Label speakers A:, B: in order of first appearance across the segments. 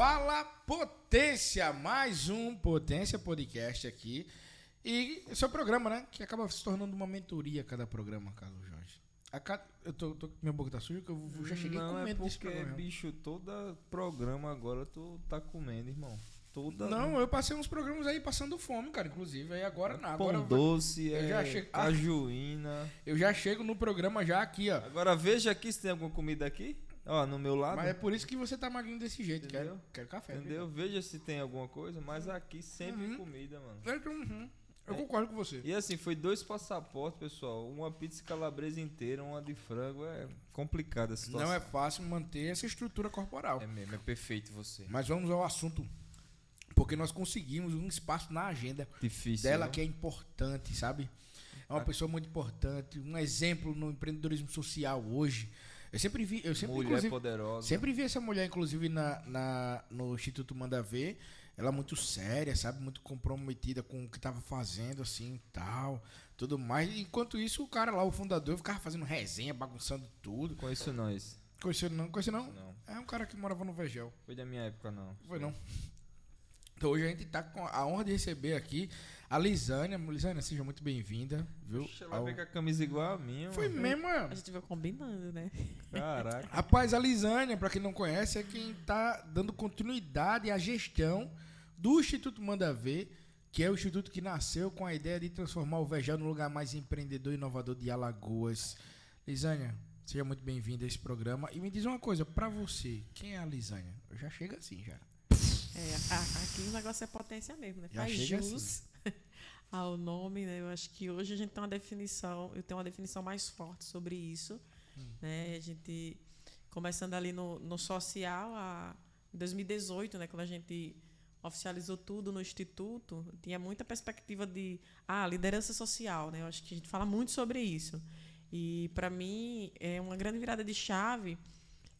A: Fala Potência, mais um Potência Podcast aqui. E esse é o programa, né? Que acaba se tornando uma mentoria a cada programa, Carlos Jorge. Eu tô minha boca tá suja, que eu já cheguei comendo desse programa.
B: Não, é porque, bicho, todo programa agora tu tá comendo, irmão.
A: Não, eu passei uns programas aí passando fome, cara, inclusive. Aí agora não.
B: Pão doce,
A: eu já chego,
B: cajuína.
A: Eu já chego no programa já aqui, ó.
B: Agora veja aqui se tem alguma comida aqui. Ó, no meu lado.
A: Mas é por isso que você tá magrinho desse jeito. Quero café.
B: Entendeu? Veja se tem alguma coisa, mas aqui sempre comida, mano.
A: Eu concordo com você.
B: E assim, foi 2 passaportes, pessoal. Uma pizza calabresa inteira, uma de frango. É complicada a situação.
A: Não é fácil manter essa estrutura corporal.
B: É mesmo, é perfeito você.
A: Mas vamos ao assunto. Porque nós conseguimos um espaço na agenda dela,
B: não?
A: Que é importante, sabe? É uma pessoa muito importante, um exemplo no empreendedorismo social hoje. Eu sempre vi,
B: Mulher poderosa.
A: Sempre vi essa mulher, inclusive, no Instituto Manda Ver. Ela muito séria, sabe? Muito comprometida com o que estava fazendo, assim, tal, tudo mais. Enquanto isso, o cara lá, o fundador, ficava fazendo resenha, bagunçando tudo.
B: Conheço nós.
A: Conheceu não?
B: Não.
A: É um cara que morava no Vegel.
B: Foi da minha época, não.
A: Foi não. Então hoje a gente tá com a honra de receber aqui a Lisânia. Lisânia, seja muito bem-vinda, viu?
B: Ela veio com a camisa igual a minha.
A: Foi
B: mano.
A: mesmo,
C: A gente vai combinando, né?
B: Caraca.
A: Rapaz, a Lisânia, pra quem não conhece, é quem tá dando continuidade à gestão do Instituto Manda Ver, que é o instituto que nasceu com a ideia de transformar o Vegel no lugar mais empreendedor e inovador de Alagoas. Lisânia, seja muito bem-vinda a esse programa. E me diz uma coisa, pra você, quem é a Lisânia? Eu já chego assim, já.
C: Aqui o negócio é potência mesmo, né?
A: Já
C: Faz
A: chega
C: jus ao nome, né? Eu acho que hoje a gente tem uma definição, eu tenho uma definição mais forte sobre isso, né? A gente, começando ali no social, em 2018, né? Quando a gente oficializou tudo no Instituto, tinha muita perspectiva de liderança social, né? Eu acho que a gente fala muito sobre isso. E, para mim, é uma grande virada de chave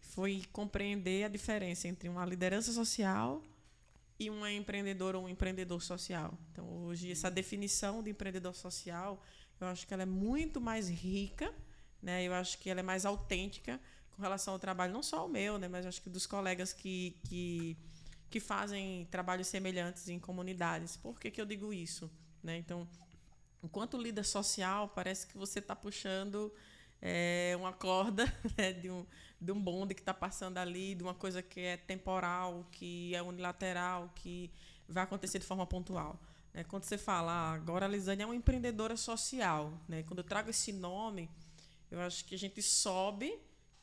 C: foi compreender a diferença entre uma liderança social e uma empreendedora ou um empreendedor social. Então, hoje, essa definição de empreendedor social, eu acho que ela é muito mais rica, né? Eu acho que ela é mais autêntica com relação ao trabalho, não só o meu, né? Mas acho que dos colegas que fazem trabalhos semelhantes em comunidades. Por que eu digo isso? Né? Então, enquanto líder social, parece que você está puxando uma corda, né, de um bonde que está passando ali, de uma coisa que é temporal, que é unilateral, que vai acontecer de forma pontual. Né? Quando você fala, agora a Lisânia é uma empreendedora social, né? Quando eu trago esse nome, eu acho que a gente sobe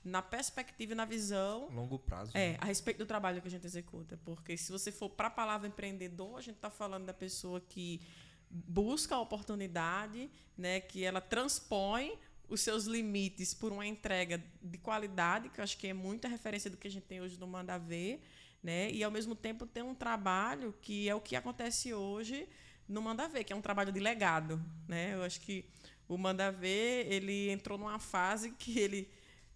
C: na perspectiva e na visão
B: Longo prazo.
C: a respeito do trabalho que a gente executa. Porque se você for para a palavra empreendedor, a gente está falando da pessoa que busca a oportunidade, né, que ela transpõe os seus limites por uma entrega de qualidade, que eu acho que é muita referência do que a gente tem hoje no Manda Ver, né? E, ao mesmo tempo, tem um trabalho que é o que acontece hoje no Manda Ver, que é um trabalho de legado, né? Eu acho que o Manda Ver, ele entrou numa fase que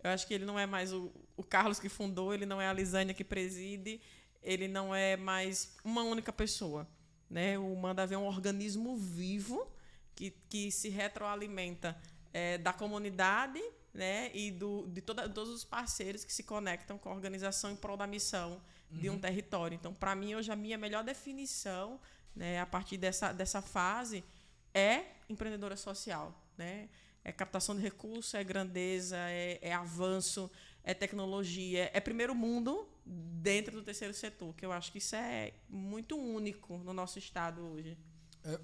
C: eu acho que ele não é mais o Carlos que fundou, ele não é a Lisânia que preside, ele não é mais uma única pessoa, né? O Manda Ver é um organismo vivo que se retroalimenta da comunidade, né, e de todos os parceiros que se conectam com a organização em prol da missão de um território. Então, para mim, hoje, a minha melhor definição, né, a partir dessa fase, é empreendedora social. Né? É captação de recursos, é grandeza, é avanço, é tecnologia, é primeiro mundo dentro do terceiro setor, que eu acho que isso é muito único no nosso estado hoje.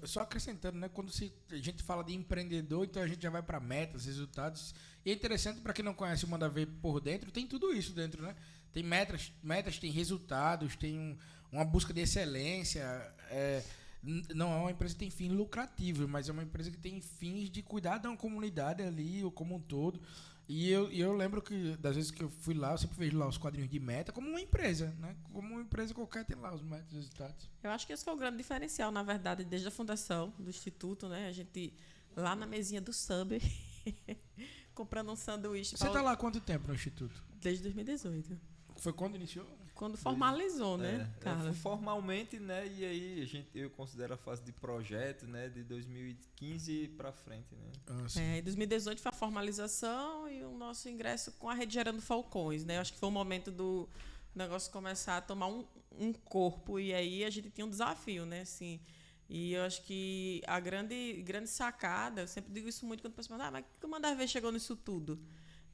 A: Só acrescentando, né? Quando a gente fala de empreendedor, então a gente já vai para metas, resultados. E é interessante, para quem não conhece o Manda Ver por dentro, tem tudo isso dentro, né? Tem metas, tem resultados, tem uma busca de excelência. Não é uma empresa que tem fins lucrativos, mas é uma empresa que tem fins de cuidar de uma comunidade ali, ou como um todo. E eu lembro que, das vezes que eu fui lá, eu sempre vejo lá os quadrinhos de meta como uma empresa, né? Como uma empresa qualquer tem lá os metas e resultados.
C: Eu acho que esse foi o grande diferencial, na verdade, desde a fundação do Instituto, né? A gente, lá na mesinha do Subway, comprando um sanduíche.
A: Você está lá há quanto tempo no Instituto?
C: Desde 2018.
A: Foi quando iniciou?
C: Quando formalizou, né, Carlos?
B: Formalmente, né? E aí eu considero a fase de projeto, né? De 2015 para frente, né?
C: Em 2018 foi a formalização e o nosso ingresso com a Rede Gerando Falcões, né? Eu acho que foi o momento o negócio começar a tomar um corpo, e aí a gente tinha um desafio, né? Assim, e eu acho que a grande sacada, eu sempre digo isso muito quando o pessoal fala, mas como que o Manda Ver chegou nisso tudo?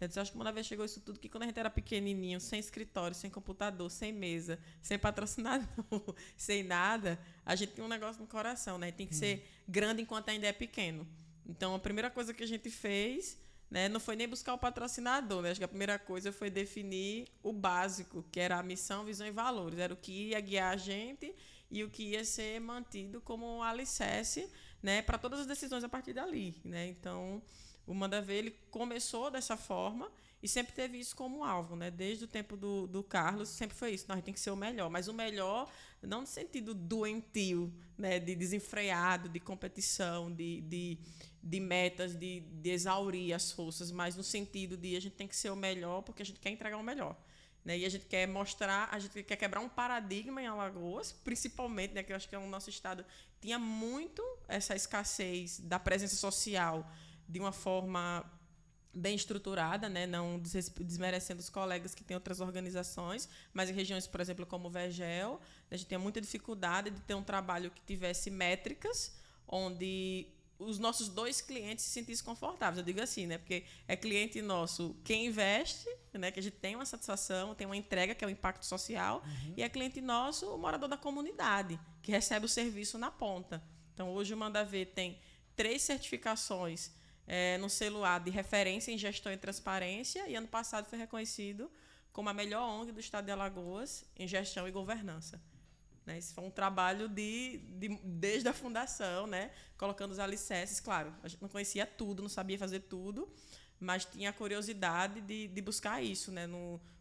C: Eu acho que o Manda Ver chegou nisso tudo que quando a gente era pequenininho, sem escritório, sem computador, sem mesa, sem patrocinador, sem nada, a gente tinha um negócio no coração, né? Tem que ser grande enquanto ainda é pequeno. Então, a primeira coisa que a gente fez, né, não foi nem buscar o patrocinador, né? Acho que a primeira coisa foi definir o básico, que era a missão, visão e valores. Era o que ia guiar a gente e o que ia ser mantido como um alicerce, né, para todas as decisões a partir dali, né? Então, o Manda Ver, ele começou dessa forma e sempre teve isso como alvo, né? Desde o tempo do Carlos, sempre foi isso. Nós tem que ser o melhor, mas o melhor não no sentido doentio, né? De desenfreado, de competição, de metas, de exaurir as forças, mas no sentido de a gente tem que ser o melhor porque a gente quer entregar o melhor. Né? E a gente quer mostrar, a gente quer quebrar um paradigma em Alagoas, principalmente, né, que eu acho que o nosso estado tinha muito essa escassez da presença social de uma forma bem estruturada, né, não desmerecendo os colegas que têm outras organizações, mas em regiões, por exemplo, como o Vergel, a gente tinha muita dificuldade de ter um trabalho que tivesse métricas, onde os nossos 2 clientes se sentissem confortáveis. Eu digo assim, né? Porque é cliente nosso quem investe, né? Que a gente tem uma satisfação, tem uma entrega, que é o impacto social, e é cliente nosso o morador da comunidade, que recebe o serviço na ponta. Então, hoje o Manda Ver tem 3 certificações no celular de referência em gestão e transparência, e ano passado foi reconhecido como a melhor ONG do estado de Alagoas em gestão e governança. Né? Esse foi um trabalho desde a fundação, né? Colocando os alicerces. Claro, a gente não conhecia tudo, não sabia fazer tudo, mas tinha a curiosidade de buscar isso, né?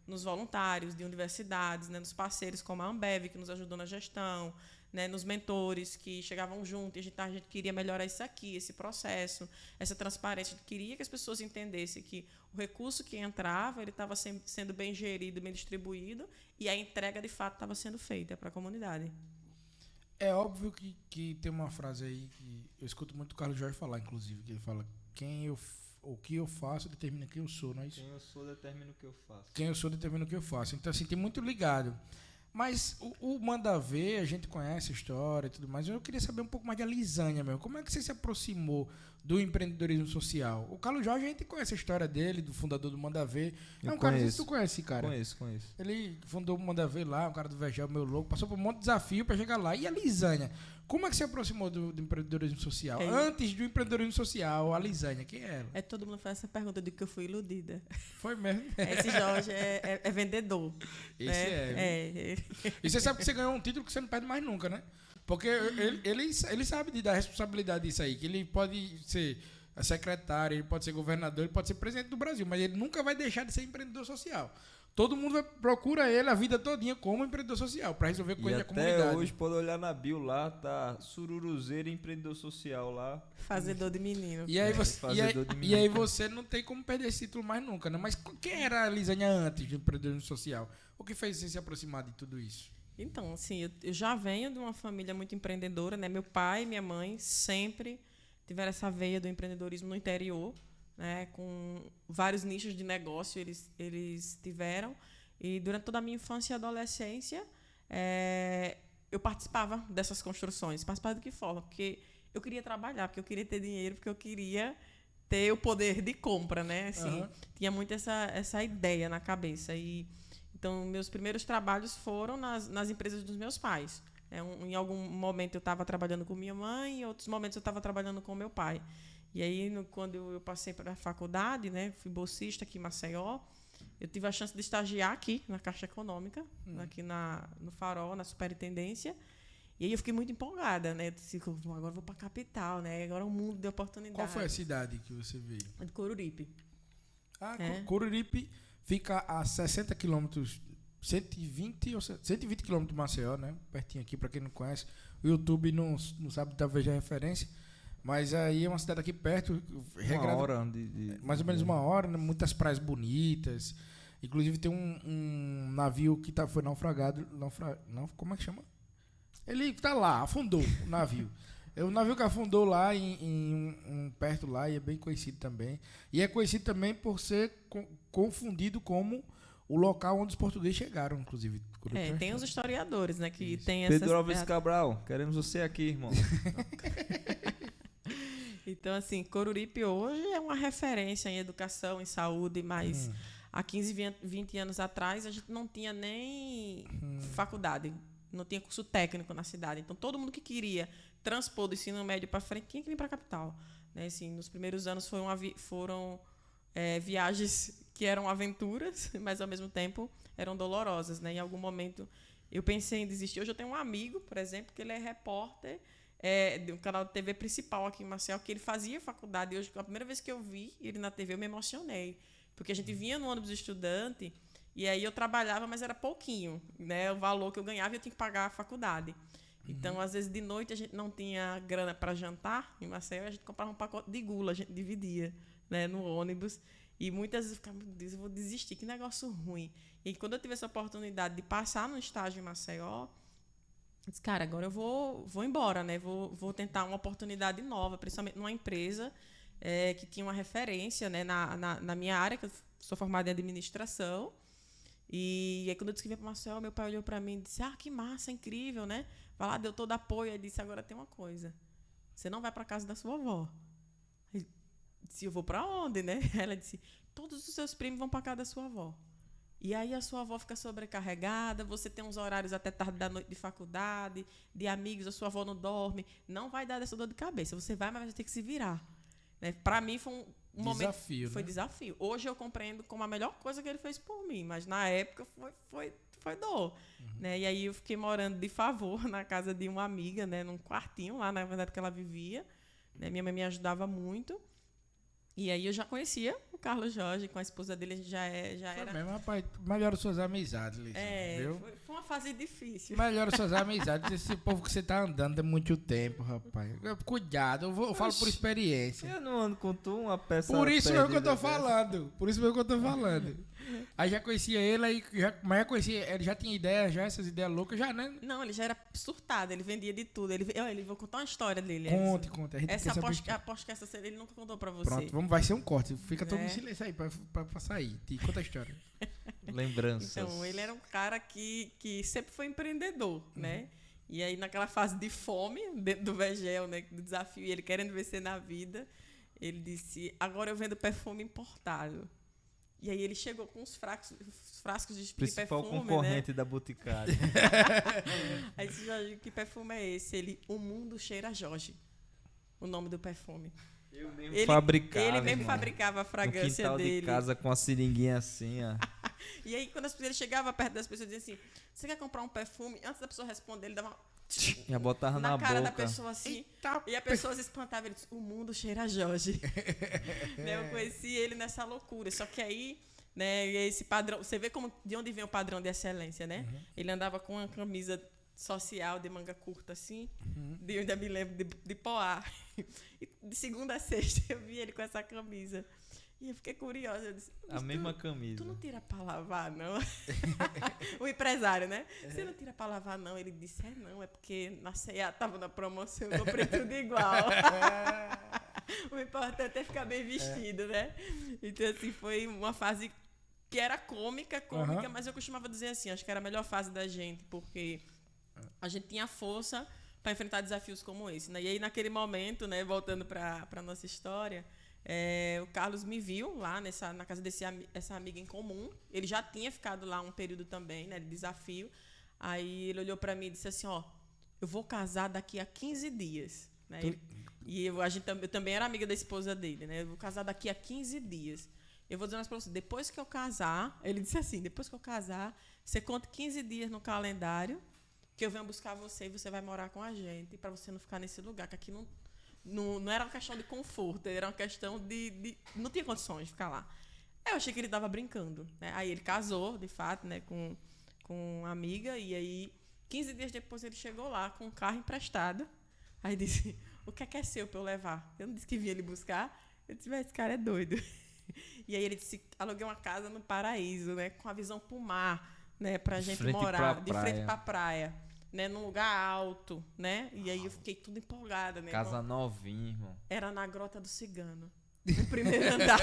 C: Nos voluntários de universidades, né? Nos parceiros como a Ambev, que nos ajudou na gestão, né? Nos mentores que chegavam junto, e a gente queria melhorar isso aqui, esse processo, essa transparência. A gente queria que as pessoas entendessem que o recurso que entrava ele estava sendo bem gerido, bem distribuído, e a entrega, de fato, estava sendo feita para a comunidade.
A: É óbvio que tem uma frase aí que eu escuto muito o Carlos Jorge falar, inclusive, que ele fala: o que eu faço determina quem eu sou, não é isso?
B: Quem eu sou determina o que eu faço.
A: Quem eu sou determina o que eu faço. Então, assim, tem muito ligado. Mas o Manda Ver, a gente conhece a história e tudo mais. Eu queria saber um pouco mais de Alisânia mesmo. Como é que você se aproximou do empreendedorismo social? O Carlos Jorge, a gente conhece a história dele, do fundador do Manda Ver. É um cara que tu conhece, cara.
B: Conheço.
A: Ele fundou o Manda Ver lá, um cara do Vergel, meu louco. Passou por um monte de desafio para chegar lá. E a Alisânia? Como é que você se aproximou do empreendedorismo social? Antes do empreendedorismo social, a Alisânia, quem é ela?
C: Todo mundo faz essa pergunta de que eu fui iludida.
A: Foi mesmo.
C: Esse Jorge é vendedor.
A: Esse é. E você sabe que você ganhou um título que você não perde mais nunca, né? Porque ele sabe da responsabilidade disso aí, que ele pode ser secretário, ele pode ser governador, ele pode ser presidente do Brasil, mas ele nunca vai deixar de ser empreendedor social. Todo mundo procura ele a vida todinha como empreendedor social, para resolver coisa da comunidade.
B: Até hoje, pode olhar na bio lá, tá sururuzeiro empreendedor social lá.
C: Fazedor de menino.
A: E aí você não tem como perder esse título mais nunca, né? Mas quem era a Alisânia antes do empreendedorismo social? O que fez você se aproximar de tudo isso?
C: Então, assim, eu já venho de uma família muito empreendedora, né? Meu pai e minha mãe sempre tiveram essa veia do empreendedorismo no interior, né? Com vários nichos de negócio eles tiveram. E durante toda a minha infância e adolescência, eu participava dessas construções. Participava de que forma? Porque eu queria trabalhar, porque eu queria ter dinheiro, porque eu queria ter o poder de compra, né? Assim, tinha muito essa ideia na cabeça. Então, meus primeiros trabalhos foram nas empresas dos meus pais. Em algum momento eu estava trabalhando com minha mãe, em outros momentos eu estava trabalhando com meu pai. E aí, quando eu passei para a faculdade, né, fui bolsista aqui em Maceió, eu tive a chance de estagiar aqui na Caixa Econômica, aqui no Farol, na Superintendência. E aí eu fiquei muito empolgada, né? Eu disse, agora eu vou para a capital, né? Agora é um mundo de oportunidades.
A: Qual foi a cidade que você veio?
C: De Coruripe.
A: Coruripe fica a 60 quilômetros, 120 quilômetros de Maceió, né? Pertinho aqui, para quem não conhece. O YouTube não sabe, talvez, a referência. Mas aí é uma cidade aqui perto.
B: Uma hora
A: mais ou menos uma hora, né? Muitas praias bonitas. Inclusive tem um navio que foi naufragado. Como é que chama? Ele tá lá, afundou o navio. O navio que afundou lá perto lá, e é bem conhecido também. E é conhecido também por ser confundido como o local onde os portugueses chegaram, inclusive.
C: Tem os historiadores, né, que tem
B: Pedro Alves Cabral, queremos você aqui, irmão.
C: Então, assim, Coruripe hoje é uma referência em educação, em saúde, mas há 15, 20 anos atrás a gente não tinha nem faculdade, não tinha curso técnico na cidade. Então, todo mundo que queria transpor do ensino médio para frente tinha que vir para a capital. Né? Assim, nos primeiros anos foram viagens que eram aventuras, mas, ao mesmo tempo, eram dolorosas. Né? Em algum momento, eu pensei em desistir. Hoje eu tenho um amigo, por exemplo, que ele é repórter de um canal de TV principal aqui em Maceió, que ele fazia faculdade. E hoje, a primeira vez que eu vi ele na TV, eu me emocionei. Porque a gente vinha no ônibus estudante, e aí eu trabalhava, mas era pouquinho, né? O valor que eu ganhava, eu tinha que pagar a faculdade. Então, às vezes, de noite, a gente não tinha grana para jantar em Maceió, a gente comprava um pacote de gula, a gente dividia, né, no ônibus. E muitas vezes eu ficava, meu Deus, eu vou desistir, que negócio ruim. E quando eu tive essa oportunidade de passar no estágio em Maceió, eu disse, cara, agora eu vou embora, né? Vou tentar uma oportunidade nova, principalmente numa empresa que tinha uma referência, né, na minha área, que eu sou formada em administração. E aí, quando eu disse que vinha para Maceió, meu pai olhou para mim e disse, que massa, incrível, né? Vai lá, deu todo apoio. Ele disse, agora tem uma coisa, você não vai para casa da sua avó. Eu disse, eu vou para onde, né? Ela disse, todos os seus primos vão para casa da sua avó. E aí a sua avó fica sobrecarregada, você tem uns horários até tarde da noite de faculdade, de amigos, a sua avó não dorme. Não vai dar dessa dor de cabeça. Você vai, mas vai ter que se virar. Né? Para mim foi um momento... Foi desafio. Hoje eu compreendo como a melhor coisa que ele fez por mim, mas na época foi dor. Né? E aí eu fiquei morando de favor na casa de uma amiga, né? Num quartinho lá, na verdade, que ela vivia. Né? Minha mãe me ajudava muito. E aí eu já conhecia o Carlos Jorge, com a esposa dele, a gente já era...
A: Mesmo, rapaz, melhora suas amizades, Lícia, viu?
C: Foi uma fase difícil.
A: Melhora suas amizades, esse povo que você tá andando há muito tempo, rapaz. Cuidado, eu falo por experiência.
B: Eu não ando com tu, uma peça
A: Por isso mesmo que eu tô falando. Aí já conhecia ele, mas já conhecia, ele já tinha ideia, essas ideias loucas, já, né?
C: Não, ele já era surtado, ele vendia de tudo. Vou contar uma história dele.
A: Conte. A gente
C: aposto que essa ele nunca contou pra você.
A: Pronto, vai ser um corte. Fica todo mundo em silêncio aí pra sair. Conta a história.
B: Lembranças.
C: Então, ele era um cara que sempre foi empreendedor, né? E aí, naquela fase de fome, dentro do Vegel, né? Do desafio, e ele querendo vencer na vida, ele disse, agora eu vendo perfume importado. E aí ele chegou com os frascos de
B: principal
C: perfume,
B: concorrente,
C: né?
B: da Boticário.
C: Aí disse, Jorge, que perfume é esse? Ele, O Mundo Cheira Jorge. O nome do perfume.
B: Ele mesmo
C: fabricava a fragrância
B: no quintal
C: dele.
B: de casa com a seringuinha assim, ó.
C: E aí, quando ele chegava perto das pessoas, dizia assim, você quer comprar um perfume? Antes da pessoa responder, ele dava uma...
B: Já botava na
C: cara
B: boca.
C: da pessoa assim. Eita, e a pessoa se espantava. Ele disse, o mundo cheira a Jorge. Né, eu conheci ele nessa loucura. Só que aí, né, esse padrão... Você vê de onde vem o padrão de excelência, né? Ele andava com uma camisa social de manga curta, assim. Eu ainda me lembro de Poá. E de segunda a sexta eu vi ele com essa camisa. E eu fiquei curiosa. Eu disse,
B: a mesma camisa.
C: Tu não tira pra lavar, não? O empresário, né? Você não tira pra lavar, não? Ele disse, não, é porque na C&A tava na promoção, eu comprei tudo igual. O importante é ficar bem vestido, né? Então, assim, foi uma fase que era cômica, mas eu costumava dizer assim, acho que era a melhor fase da gente, porque a gente tinha força para enfrentar desafios como esse, né? E aí, naquele momento, né, voltando para a nossa história, o Carlos me viu lá na casa dessa amiga em comum. Ele já tinha ficado lá um período também, né, de desafio. Aí ele olhou para mim e disse assim, eu vou casar daqui a 15 dias. Né? E eu também era amiga da esposa dele, né? Eu vou casar daqui a 15 dias. Eu vou dizer mais para você, depois que eu casar, ele disse assim, depois que eu casar, você conta 15 dias no calendário que eu venho buscar você e você vai morar com a gente, para você não ficar nesse lugar, que aqui não era uma questão de conforto, era uma questão de não tinha condições de ficar lá. Eu achei que ele estava brincando. Né? Aí ele casou, de fato, né, com uma amiga, e aí 15 dias depois ele chegou lá com um carro emprestado. Aí disse, o que é seu para eu levar? Eu não disse que vinha ele buscar. Eu disse, esse cara é doido. E aí ele disse, aluguei uma casa no Paraíso, né, com a visão para o mar, né, pra gente morar de frente pra praia, né, num lugar alto, né? E aí eu fiquei tudo empolgada, né?
B: Casa novinha, irmão.
C: Era na Grota do Cigano. no primeiro andar.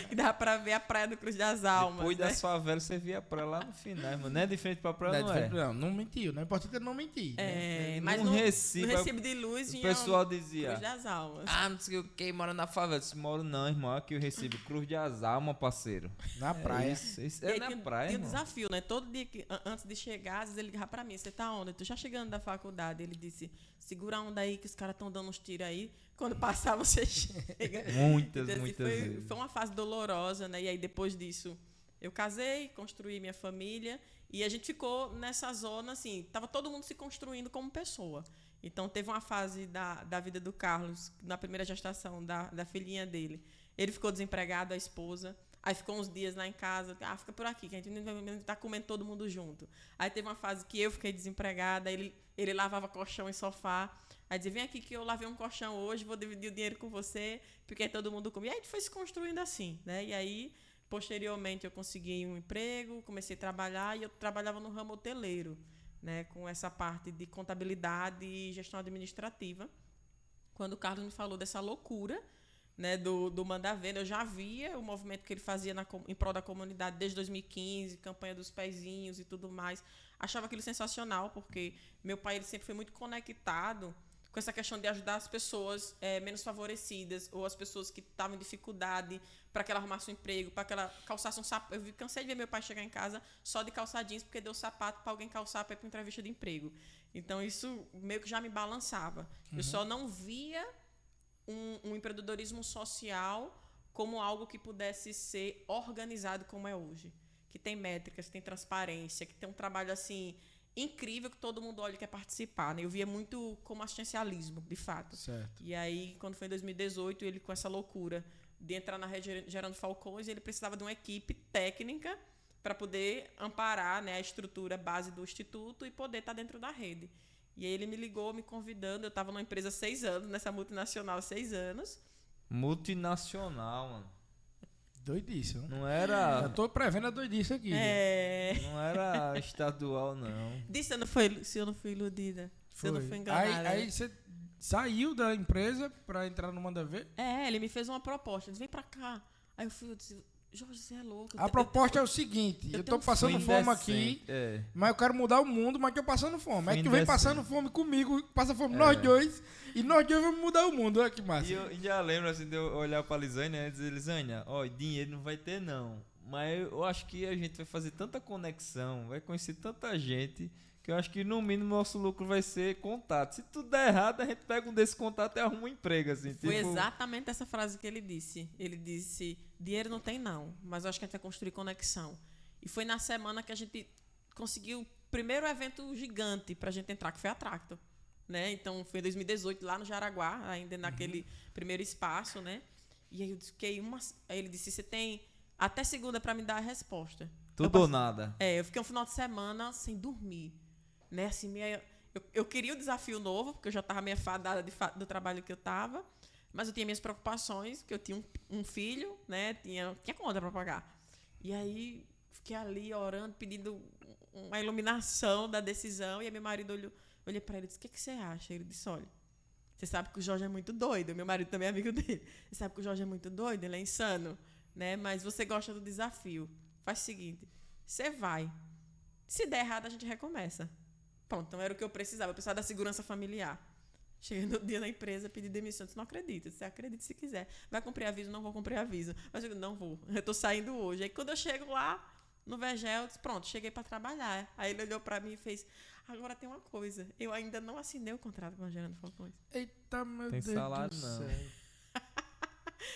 C: E dava pra ver a praia do Cruz das Almas.
B: Depois
C: né?
B: das favelas, você via a praia lá no final, mano. Não é de frente pra praia, não,
A: Não mentiu. Não é importante não mentir. Né?
C: Mas
B: No
C: no
B: Recife,
C: Recife de Luz
B: o
C: vinha
B: pessoal dizia,
C: Cruz das Almas.
B: não sei o que, mora na favela. Eu disse, moro não, irmão. Aqui eu recebo Cruz das Almas, parceiro.
A: Na praia.
B: Isso
C: E
B: é
C: aí
B: na
C: tinha,
B: praia,
C: tinha um
B: irmão.
C: desafio, né? Todo dia, antes de chegar, às vezes ele ligava pra mim, você tá onde? Eu tô já chegando da faculdade. Ele disse, segura a onda aí que os caras estão dando uns tiros aí. Quando passar, você chega.
B: Muitas
C: Então, assim,
B: vezes.
C: foi uma fase dolorosa, né? E aí, depois disso, eu casei, construí minha família. E a gente ficou nessa zona, assim, tava todo mundo se construindo como pessoa. Então, teve uma fase da vida do Carlos, na primeira gestação da filhinha dele. Ele ficou desempregado, a esposa. Aí ficou uns dias lá em casa. Fica por aqui, que a gente tá comendo todo mundo junto. Aí teve uma fase que eu fiquei desempregada, ele lavava colchão e sofá. Aí dizia, vem aqui que eu lavei um colchão hoje, vou dividir o dinheiro com você, porque aí todo mundo comia. E aí a gente foi se construindo assim, né? E aí, posteriormente, eu consegui um emprego, comecei a trabalhar e eu trabalhava no ramo hoteleiro, né? Com essa parte de contabilidade e gestão administrativa. Quando o Carlos me falou dessa loucura, né, do Manda Venda, eu já via o movimento que ele fazia em prol da comunidade desde 2015, campanha dos pezinhos e tudo mais. Achava aquilo sensacional, porque meu pai ele sempre foi muito conectado com essa questão de ajudar as pessoas menos favorecidas ou as pessoas que estavam em dificuldade para que ela arrumasse um emprego, para que ela calçasse um sapato. Eu cansei de ver meu pai chegar em casa só de calçar jeans porque deu sapato para alguém calçar para ir para uma entrevista de emprego. Então, isso meio que já me balançava. Eu só não via um empreendedorismo social como algo que pudesse ser organizado como é hoje. Que tem métricas, que tem transparência, que tem um trabalho assim incrível que todo mundo olha e quer participar. Né? Eu via muito como assistencialismo, de fato.
A: Certo.
C: E aí, quando foi em 2018, ele com essa loucura de entrar na rede Gerando Falcões, ele precisava de uma equipe técnica para poder amparar, né, a estrutura base do instituto e poder estar dentro da rede. E aí ele me ligou, me convidando. Eu estava numa empresa há 6 anos, nessa multinacional há 6 anos.
B: Multinacional, mano.
A: Doidíssimo.
B: Não era.
A: Eu tô prevendo a doidice aqui.
B: Não era estadual, não.
C: Disse se eu não fui iludida. Se eu não fui enganada.
A: Aí você saiu da empresa pra entrar no Manda Ver?
C: Ele me fez uma proposta. Ele disse, vem pra cá. Aí eu fui, eu disse, Jorge, você é louco.
A: A proposta é o seguinte, eu tô
C: tenho
A: passando
C: fome.
A: fome aqui, mas eu quero mudar o mundo, mas tô passando fome. Aí tu vem passando fome comigo, passa fome nós dois, e nós dois vamos mudar o mundo. Olha que massa.
B: E eu já lembro assim de eu olhar pra Lisânia e dizer, Lisânia, dinheiro não vai ter não. Mas eu acho que a gente vai fazer tanta conexão, vai conhecer tanta gente, que eu acho que no mínimo nosso lucro vai ser contato. Se tudo der errado, a gente pega um desse contato e arruma um emprego, assim.
C: Foi exatamente essa frase que ele disse. Ele disse, dinheiro não tem não, mas eu acho que a gente vai construir conexão. E foi na semana que a gente conseguiu o primeiro evento gigante pra gente entrar, que foi a Tracto. Né? Então, foi em 2018, lá no Jaraguá, ainda naquele primeiro espaço, né? E aí eu fiquei Aí ele disse, você tem até segunda pra me dar a resposta.
B: Tudo ou nada.
C: Eu fiquei um final de semana sem dormir. Né? Assim, eu queria um desafio novo, porque eu já estava meio fadada do trabalho que eu estava, mas eu tinha minhas preocupações, porque eu tinha um filho, né? Tinha conta para pagar. E aí, fiquei ali orando, pedindo uma iluminação da decisão, e aí meu marido olhei para ele e disse, o que você acha? Ele disse, olha, você sabe que o Jorge é muito doido, meu marido também é amigo dele, você sabe que o Jorge é muito doido, ele é insano, né? Mas você gosta do desafio. Faz o seguinte, você vai. Se der errado, a gente recomeça. Pronto, então era o que eu precisava da segurança familiar. Cheguei no dia na empresa, pedi demissão, disse, não acredito, você acredita se quiser. Vai cumprir aviso? Não vou cumprir aviso. Mas eu digo, não vou, eu estou saindo hoje. Aí quando eu chego lá, no Vegel, eu disse, pronto, cheguei para trabalhar. Aí ele olhou para mim e fez, agora tem uma coisa, eu ainda não assinei o contrato com a Gerando Falcões.
A: Eita, meu
B: Tem
A: Deus
B: salário,
A: do
B: não.
A: céu.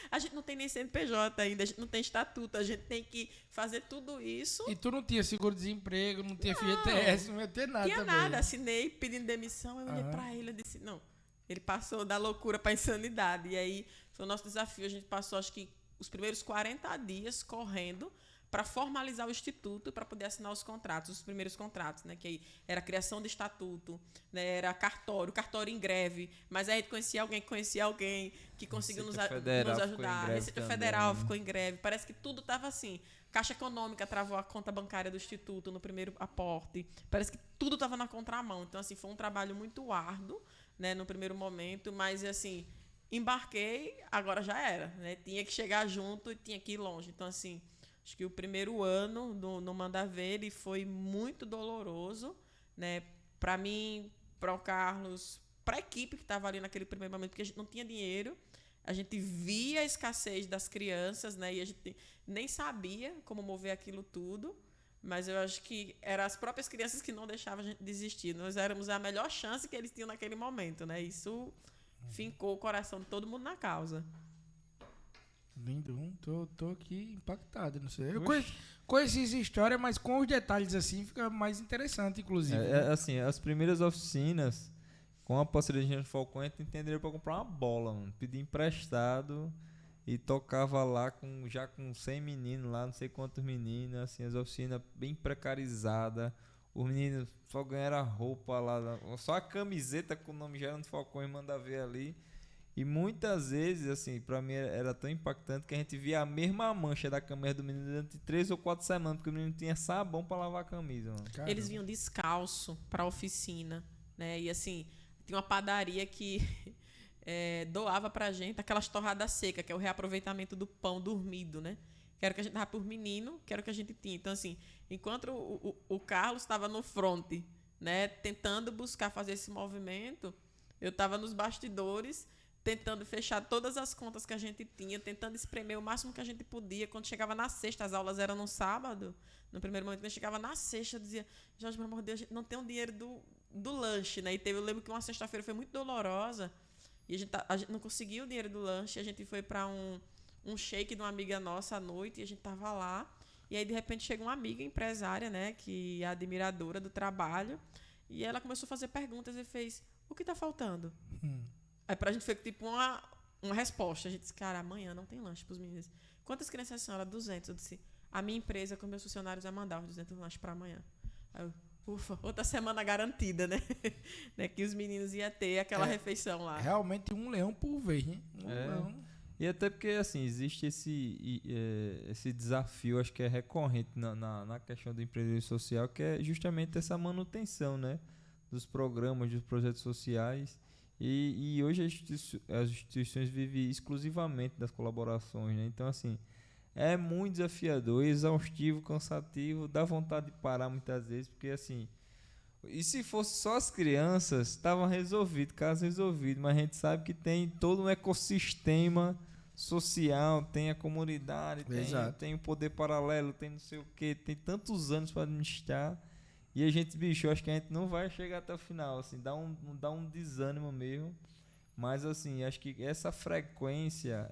C: A gente não tem nem CNPJ ainda, a gente não tem estatuto, a gente tem que fazer tudo isso.
A: E tu não tinha seguro-desemprego, não tinha FGTS, não ia ter nada
C: Tinha
A: também.
C: nada, assinei pedindo demissão, eu olhei pra ele e disse, não, ele passou da loucura pra insanidade. E aí foi o nosso desafio, a gente passou acho que os primeiros 40 dias correndo para formalizar o instituto para poder assinar os contratos, os primeiros contratos, né? Que aí era a criação de estatuto, né? Era cartório em greve, mas aí a gente conhecia alguém que conseguiu nos ajudar. A Receita Federal ficou em greve. Parece que tudo estava assim. Caixa Econômica travou a conta bancária do instituto no primeiro aporte. Parece que tudo estava na contramão. Então, assim, foi um trabalho muito árduo, né, no primeiro momento, mas assim, embarquei, agora já era, né? Tinha que chegar junto e tinha que ir longe. Então, assim, acho que o primeiro ano no Manda Ver ele foi muito doloroso, né? Para mim, para o Carlos, para a equipe que estava ali naquele primeiro momento, porque a gente não tinha dinheiro, a gente via a escassez das crianças, né? E a gente nem sabia como mover aquilo tudo, mas eu acho que eram as próprias crianças que não deixavam a gente desistir. Nós éramos a melhor chance que eles tinham naquele momento, né? Isso fincou o coração de todo mundo na causa.
A: Lindo, tô aqui impactado, não sei. Eu conheci essa história, mas com os detalhes assim fica mais interessante, inclusive.
B: Assim, as primeiras oficinas, com a parceria de Engenheiro Falcão, a gente entenderam pra comprar uma bola, mano. Pedi emprestado e tocava lá já com 100 meninos lá, não sei quantos meninos, assim, as oficinas bem precarizadas. Os meninos só ganharam a roupa lá, só a camiseta com o nome Gerando Falcão e Manda Ver ali. E muitas vezes, assim, pra mim era tão impactante que a gente via a mesma mancha da camisa do menino durante 3 ou 4 semanas, porque o menino tinha sabão pra lavar a camisa, mano.
A: Caramba.
C: Eles vinham descalço pra oficina, né? E assim, tinha uma padaria que doava pra gente aquelas torradas secas, que é o reaproveitamento do pão dormido, né? Que era o que a gente dava por menino, que era o que a gente tinha. Então, assim, enquanto o Carlos estava no front, né, tentando buscar fazer esse movimento, eu estava nos bastidores, tentando fechar todas as contas que a gente tinha, tentando espremer o máximo que a gente podia. Quando chegava na sexta, as aulas eram no sábado, no primeiro momento, quando chegava na sexta, eu dizia, Jorge, pelo amor de Deus, a gente não tem o dinheiro do lanche, né? Eu lembro que uma sexta-feira foi muito dolorosa, e a gente não conseguiu o dinheiro do lanche, a gente foi para um shake de uma amiga nossa à noite, e a gente tava lá, e aí de repente chega uma amiga empresária, né, que é admiradora do trabalho, e ela começou a fazer perguntas e fez, o que tá faltando? Aí pra gente foi tipo uma resposta, a gente disse, cara, amanhã não tem lanche pros meninos. Quantas crianças são? Ela, 200. Eu disse, a minha empresa com meus funcionários vai mandar os 200 lanches para amanhã. Aí eu, ufa, outra semana garantida, né? Né? Que os meninos iam ter aquela refeição lá.
A: Realmente um leão por vez, né? Leão.
B: E até porque, assim, existe esse desafio, acho que é recorrente na questão do empreendedorismo social, que é justamente essa manutenção, né? Dos programas, dos projetos sociais. E hoje as instituições vivem exclusivamente das colaborações, né? Então, assim, é muito desafiador, exaustivo, cansativo, dá vontade de parar muitas vezes, porque, assim, e se fosse só as crianças, estava resolvido, caso resolvido, mas a gente sabe que tem todo um ecossistema social, tem a comunidade, tem o poder paralelo, tem não sei o que, tem tantos anos para administrar. E a gente, bicho, eu acho que a gente não vai chegar até o final, assim, dá um desânimo mesmo. Mas, assim, acho que essa frequência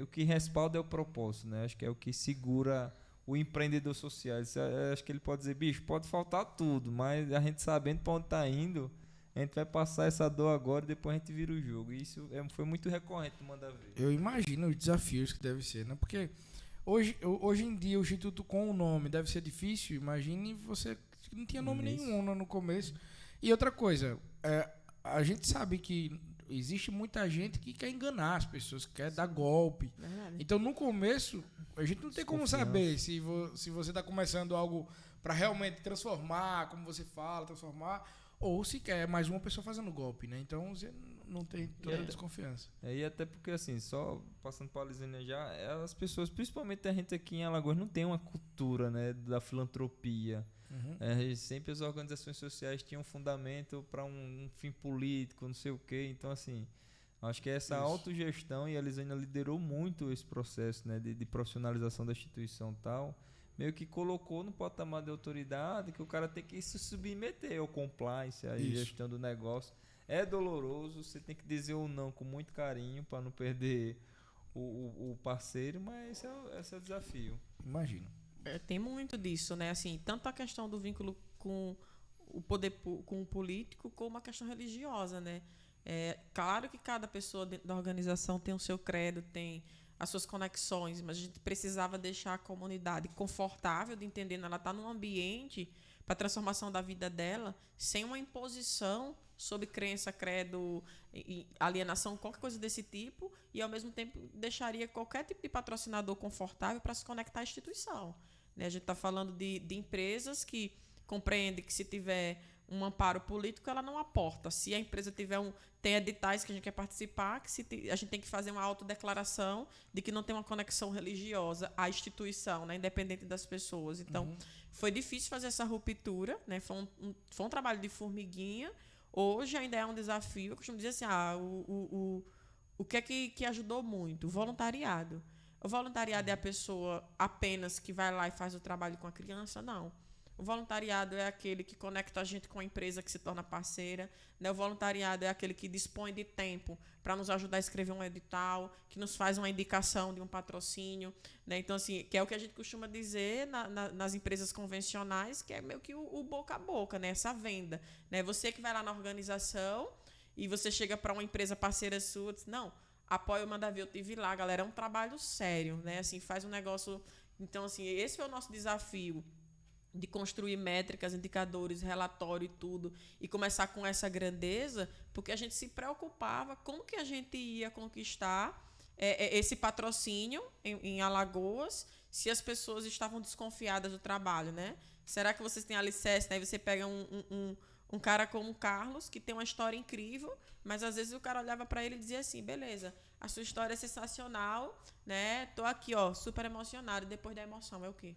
B: o que respalda é o propósito, né? Acho que é o que segura o empreendedor social. Acho que ele pode dizer, bicho, pode faltar tudo, mas a gente sabendo para onde está indo, a gente vai passar essa dor agora e depois a gente vira o jogo. E isso foi muito recorrente no Manda Ver.
A: Eu imagino os desafios que deve ser, né? Porque hoje em dia o Instituto com o nome deve ser difícil. Imagine você que não tinha nome nenhum no começo. E outra coisa, a gente sabe que existe muita gente que quer enganar as pessoas, que quer dar golpe.
C: Verdade.
A: Então, no começo, a gente não tem como saber se você está começando algo para realmente transformar, como você fala, transformar, ou se quer mais uma pessoa fazendo golpe, né? Então, você não tem toda a desconfiança.
B: E até porque, assim, só passando para a Lisânia já, as pessoas, principalmente a gente aqui em Alagoas, não tem uma cultura, né, da filantropia. Sempre as organizações sociais tinham fundamento para um fim político, não sei o quê. Então, assim, acho que essa autogestão, e a Lisânia liderou muito esse processo, né, de profissionalização da instituição e tal, meio que colocou no patamar de autoridade que o cara tem que se submeter ao compliance, à gestão do negócio. É doloroso, você tem que dizer ou não com muito carinho para não perder o parceiro, mas esse é o desafio.
A: Imagino.
C: Tem muito disso, né? Assim, tanto a questão do vínculo com o poder com o político, como a questão religiosa, né? Claro que cada pessoa dentro da organização tem o seu credo, tem as suas conexões, mas a gente precisava deixar a comunidade confortável de entender, ela está num ambiente para a transformação da vida dela, sem uma imposição sobre crença, credo, alienação, qualquer coisa desse tipo, e ao mesmo tempo deixaria qualquer tipo de patrocinador confortável para se conectar à instituição. Né? A gente está falando de empresas que compreendem que se tiver um amparo político, ela não aporta. Se a empresa tem editais que a gente quer participar, a gente tem que fazer uma autodeclaração de que não tem uma conexão religiosa à instituição, né, independente das pessoas. Então, foi difícil fazer essa ruptura, né, foi um trabalho de formiguinha. Hoje ainda é um desafio. Eu costumo dizer assim, o que é que ajudou muito? O voluntariado. O voluntariado é a pessoa apenas que vai lá e faz o trabalho com a criança? Não. O voluntariado é aquele que conecta a gente com a empresa que se torna parceira, né? O voluntariado é aquele que dispõe de tempo para nos ajudar a escrever um edital, que nos faz uma indicação de um patrocínio, né? Então, assim, que é o que a gente costuma dizer nas empresas convencionais, que é meio que o boca a boca, né? Essa venda, né? Você que vai lá na organização e você chega para uma empresa parceira sua, diz, não, apoia o Manda Ver, eu tive lá, galera, é um trabalho sério, né? Assim, faz um negócio... Então, assim, esse é o nosso desafio, de construir métricas, indicadores, relatório e tudo, e começar com essa grandeza, porque a gente se preocupava como que a gente ia conquistar esse patrocínio em Alagoas, se as pessoas estavam desconfiadas do trabalho, né? Será que vocês têm alicerce? Né? Aí você pega um cara como o Carlos, que tem uma história incrível, mas às vezes o cara olhava para ele e dizia assim, beleza, a sua história é sensacional, né? Tô aqui, ó, super emocionado. Depois da emoção é o quê?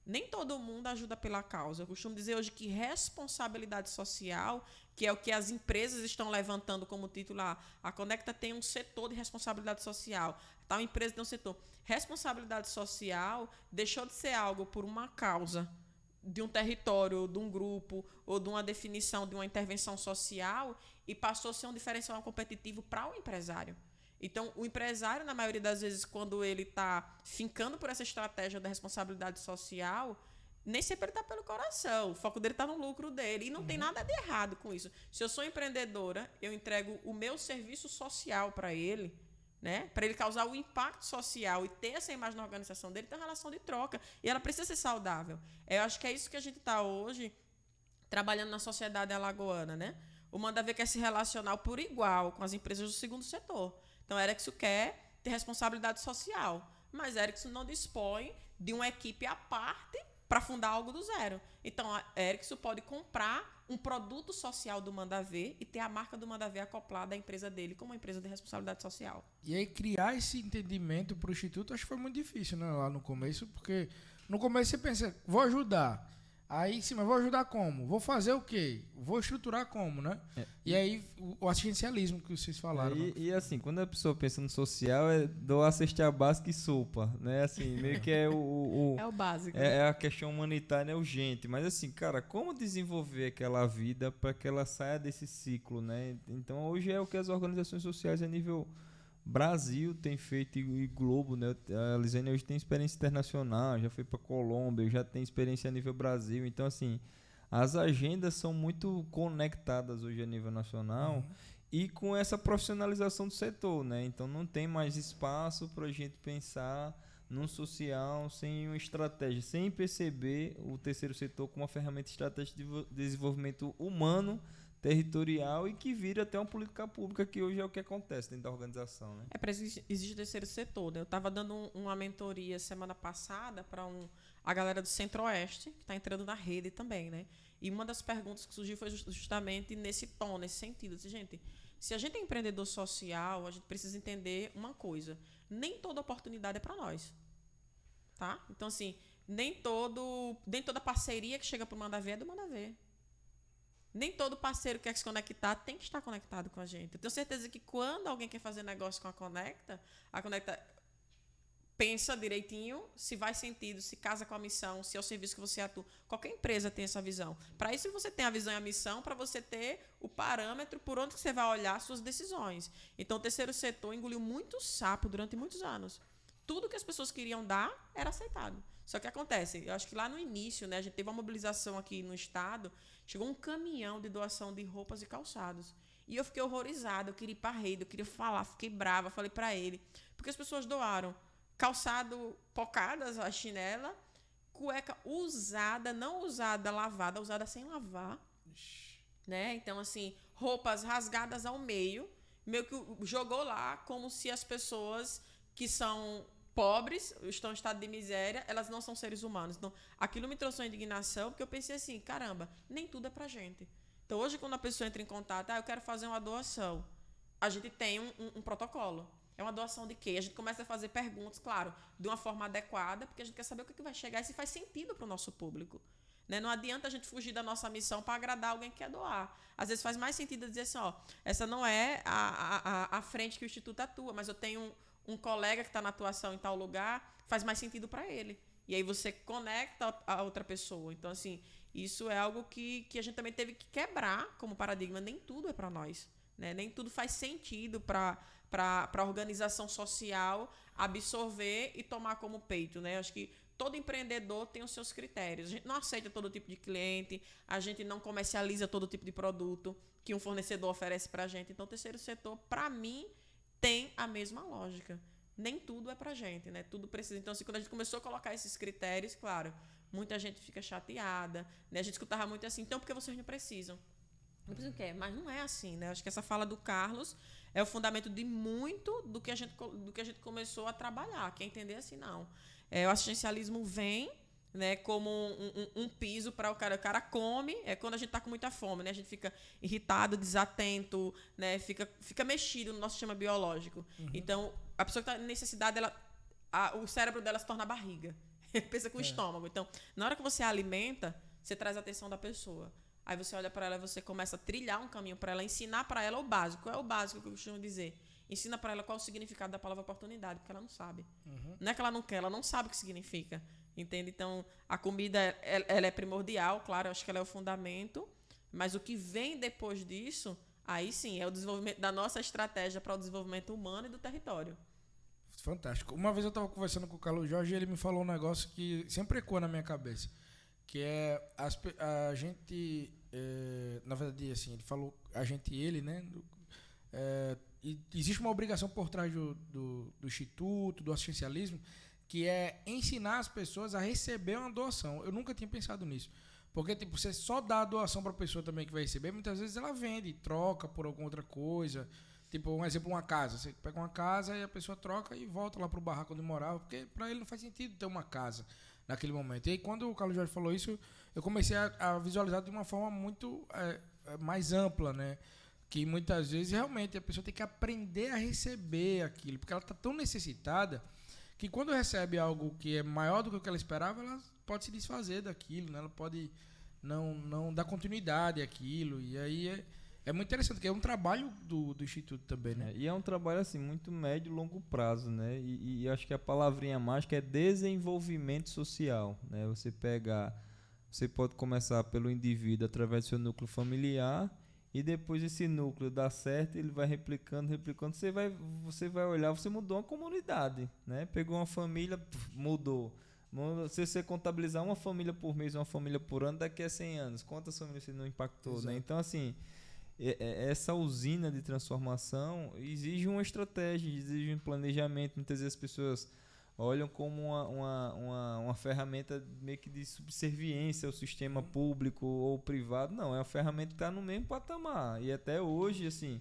C: Nem todo mundo ajuda pela causa. Eu costumo dizer hoje que responsabilidade social, que é o que as empresas estão levantando como título, a Conecta tem um setor de responsabilidade social, tal empresa tem um setor. Responsabilidade social deixou de ser algo por uma causa de um território, de um grupo, ou de uma definição de uma intervenção social, e passou a ser um diferencial competitivo para o empresário. Então, o empresário, na maioria das vezes, quando ele está fincando por essa estratégia da responsabilidade social, nem sempre ele está pelo coração. O foco dele está no lucro dele. E não tem nada de errado com isso. Se eu sou empreendedora, eu entrego o meu serviço social para ele, né? Para ele causar o impacto social e ter essa imagem na organização dele, tem uma relação de troca. E ela precisa ser saudável. Eu acho que é isso que a gente está hoje trabalhando na sociedade alagoana, né? O Manda Ver quer se relacionar por igual com as empresas do segundo setor. Então, a Erickson quer ter responsabilidade social, mas a Erickson não dispõe de uma equipe à parte para fundar algo do zero. Então, a Erickson pode comprar um produto social do Manda Ver e ter a marca do Manda Ver acoplada à empresa dele como uma empresa de responsabilidade social.
A: E aí, criar esse entendimento para o Instituto, acho que foi muito difícil, né, lá no começo, porque no começo você pensa, vou ajudar. Aí, sim, mas vou ajudar como? Vou fazer o quê? Vou estruturar como, né? E aí, o assistencialismo que vocês falaram.
B: E assim, quando a pessoa pensa no social, é doar cesta básica e sopa, né? Assim, meio que é
C: é o básico.
B: É a questão humanitária urgente. Mas assim, cara, como desenvolver aquela vida para que ela saia desse ciclo, né? Então, hoje é o que as organizações sociais a nível Brasil tem feito e Globo, né? A Lisane hoje tem experiência internacional, já foi para Colômbia, já tem experiência a nível Brasil. Então, assim, as agendas são muito conectadas hoje a nível nacional e com essa profissionalização do setor, né? Então, não tem mais espaço para a gente pensar num social sem uma estratégia, sem perceber o terceiro setor como uma ferramenta estratégica de desenvolvimento humano, territorial e que vira até uma política pública, que hoje é o que acontece dentro da organização, né?
C: Para isso existe terceiro setor, né? Eu estava dando uma mentoria semana passada para a galera do Centro-Oeste, que está entrando na rede também, né? E uma das perguntas que surgiu foi justamente nesse tom, nesse sentido. Eu disse, gente, se a gente é empreendedor social, a gente precisa entender uma coisa. Nem toda oportunidade é para nós. Tá? Então, assim, nem toda parceria que chega para o Manda Ver é do Manda Ver. Nem todo parceiro que quer se conectar tem que estar conectado com a gente. Eu tenho certeza que quando alguém quer fazer negócio com a Conecta pensa direitinho se faz sentido, se casa com a missão, se é o serviço que você atua. Qualquer empresa tem essa visão. Para isso você tem a visão e a missão, para você ter o parâmetro por onde você vai olhar suas decisões. Então, o terceiro setor engoliu muito sapo durante muitos anos. Tudo que as pessoas queriam dar era aceitado. Só que acontece, eu acho que lá no início, né, a gente teve uma mobilização aqui no estado, chegou um caminhão de doação de roupas e calçados. E eu fiquei horrorizada, eu queria ir para a rede, eu queria falar, fiquei brava, falei para ele. Porque as pessoas doaram calçado, pocadas, a chinela, cueca usada, não usada, lavada, usada sem lavar. Né? Então, assim, roupas rasgadas ao meio, meio que jogou lá como se as pessoas que são pobres, estão em estado de miséria, elas não são seres humanos. Então, aquilo me trouxe uma indignação, porque eu pensei assim, caramba, nem tudo é pra gente. Então, hoje, quando a pessoa entra em contato, eu quero fazer uma doação, a gente tem um protocolo. É uma doação de quê? A gente começa a fazer perguntas, claro, de uma forma adequada, porque a gente quer saber o que vai chegar e se faz sentido para o nosso público. Né? Não adianta a gente fugir da nossa missão para agradar alguém que quer doar. Às vezes faz mais sentido dizer assim, essa não é a frente que o Instituto atua, mas eu tenho um colega que está na atuação em tal lugar, faz mais sentido para ele. E aí você conecta a outra pessoa. Então, assim, isso é algo que a gente também teve que quebrar como paradigma. Nem tudo é para nós. Né? Nem tudo faz sentido para a organização social absorver e tomar como peito. Né? Acho que todo empreendedor tem os seus critérios. A gente não aceita todo tipo de cliente, a gente não comercializa todo tipo de produto que um fornecedor oferece para a gente. Então, o terceiro setor, para mim, tem a mesma lógica. Nem tudo é para a gente, né? Tudo precisa. Então, assim, quando a gente começou a colocar esses critérios, claro, muita gente fica chateada, né? A gente escutava muito assim, então por que vocês não precisam? Não precisa o quê? Mas não é assim, né? Acho que essa fala do Carlos é o fundamento de muito do que a gente começou a trabalhar, que é entender assim, não. O assistencialismo vem, né, como um piso para o cara. O cara come, quando a gente está com muita fome, né? A gente fica irritado, desatento, né? Fica mexido no nosso sistema biológico. Uhum. Então, a pessoa que está em necessidade, o cérebro dela se torna a barriga. Pensa com o estômago. Então, na hora que você alimenta, você traz a atenção da pessoa. Aí você olha para ela e você começa a trilhar um caminho para ela, ensinar para ela o básico. Qual é o básico que eu costumo dizer? Ensina para ela qual é o significado da palavra oportunidade, porque ela não sabe. Uhum. Não é que ela não quer, ela não sabe o que significa. Entende? Então, a comida ela é primordial, claro, eu acho que ela é o fundamento, mas o que vem depois disso, aí sim, é o desenvolvimento da nossa estratégia para o desenvolvimento humano e do território.
A: Fantástico. Uma vez eu estava conversando com o Carlos Jorge e ele me falou um negócio que sempre ecoa na minha cabeça, que é a gente, na verdade, assim, ele falou, a gente e ele, né, e existe uma obrigação por trás do Instituto, do assistencialismo, que é ensinar as pessoas a receber uma doação. Eu nunca tinha pensado nisso. Porque, tipo, você só dá a doação para a pessoa também que vai receber, muitas vezes ela vende, troca por alguma outra coisa. Tipo, um exemplo, uma casa. Você pega uma casa e a pessoa troca e volta lá pro barraco onde morava, porque para ele não faz sentido ter uma casa naquele momento. E aí, quando o Carlos Jorge falou isso, eu comecei a visualizar de uma forma muito mais ampla, né? Que muitas vezes, realmente, a pessoa tem que aprender a receber aquilo, porque ela está tão necessitada que quando recebe algo que é maior do que o que ela esperava, ela pode se desfazer daquilo, né? Ela pode não dar continuidade àquilo. E aí é muito interessante, porque é um trabalho do Instituto também, né?
B: E é um trabalho assim, muito médio e longo prazo, né? E acho que a palavrinha mágica é desenvolvimento social, né? Você pode começar pelo indivíduo através do seu núcleo familiar, e depois esse núcleo dá certo, ele vai replicando, você vai olhar, você mudou uma comunidade, né? Pegou uma família, mudou. Se você contabilizar uma família por mês, uma família por ano, daqui a 100 anos, quantas famílias você não impactou, né? Então, assim, essa usina de transformação exige uma estratégia, exige um planejamento. Muitas vezes as pessoas olham como uma ferramenta meio que de subserviência ao sistema público ou privado. Não, é uma ferramenta que está no mesmo patamar. E até hoje, assim,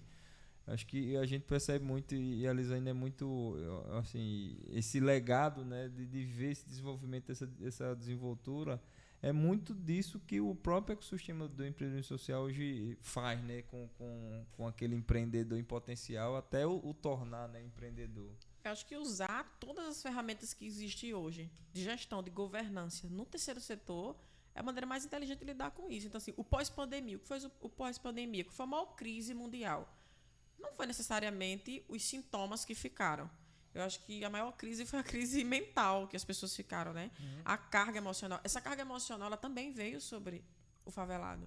B: acho que a gente percebe muito, e a Lisane é muito, assim, esse legado, né, de ver esse desenvolvimento, essa desenvoltura, é muito disso que o próprio ecossistema do empreendedorismo social hoje faz, né, com aquele empreendedor em potencial até o tornar, né, empreendedor.
C: Eu acho que usar todas as ferramentas que existem hoje, de gestão, de governança, no terceiro setor, é a maneira mais inteligente de lidar com isso. Então, assim, o pós-pandemia, o que foi o pós-pandemia, que foi a maior crise mundial, não foi necessariamente os sintomas que ficaram. Eu acho que a maior crise foi a crise mental que as pessoas ficaram, né? Uhum. A carga emocional. Essa carga emocional, ela também veio sobre o favelado.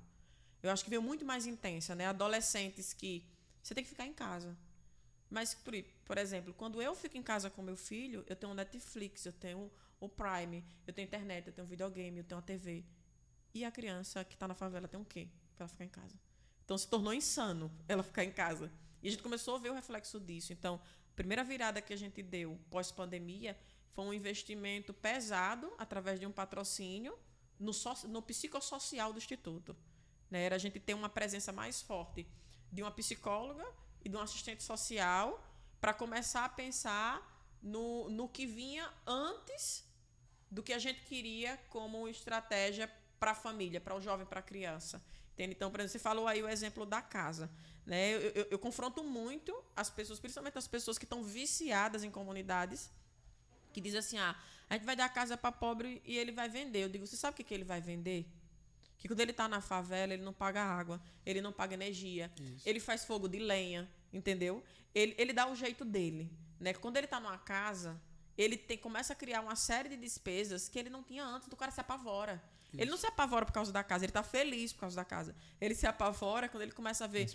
C: Eu acho que veio muito mais intensa, né? Adolescentes que você tem que ficar em casa. Mas, por exemplo, quando eu fico em casa com meu filho, eu tenho o Netflix, eu tenho o Prime, eu tenho internet, eu tenho videogame, eu tenho a TV. E a criança que está na favela tem o quê para ela ficar em casa? Então, se tornou insano ela ficar em casa. E a gente começou a ver o reflexo disso. Então, a primeira virada que a gente deu pós-pandemia foi um investimento pesado através de um patrocínio no psicossocial do Instituto. Né? Era a gente ter uma presença mais forte de uma psicóloga e de um assistente social para começar a pensar no que vinha antes do que a gente queria como estratégia para a família, para o jovem, para a criança. Entende? Então, por exemplo, você falou aí o exemplo da casa. Né? Eu confronto muito as pessoas, principalmente as pessoas que estão viciadas em comunidades, que dizem assim, a gente vai dar casa para pobre e ele vai vender. Eu digo, você sabe o que ele vai vender? Que quando ele está na favela, ele não paga água, ele não paga energia, ele faz fogo de lenha, entendeu? Ele dá o jeito dele. Né? Quando ele está numa casa, ele começa a criar uma série de despesas que ele não tinha antes, do cara se apavora. Isso. Ele não se apavora por causa da casa, ele está feliz por causa da casa. Ele se apavora quando ele começa a ver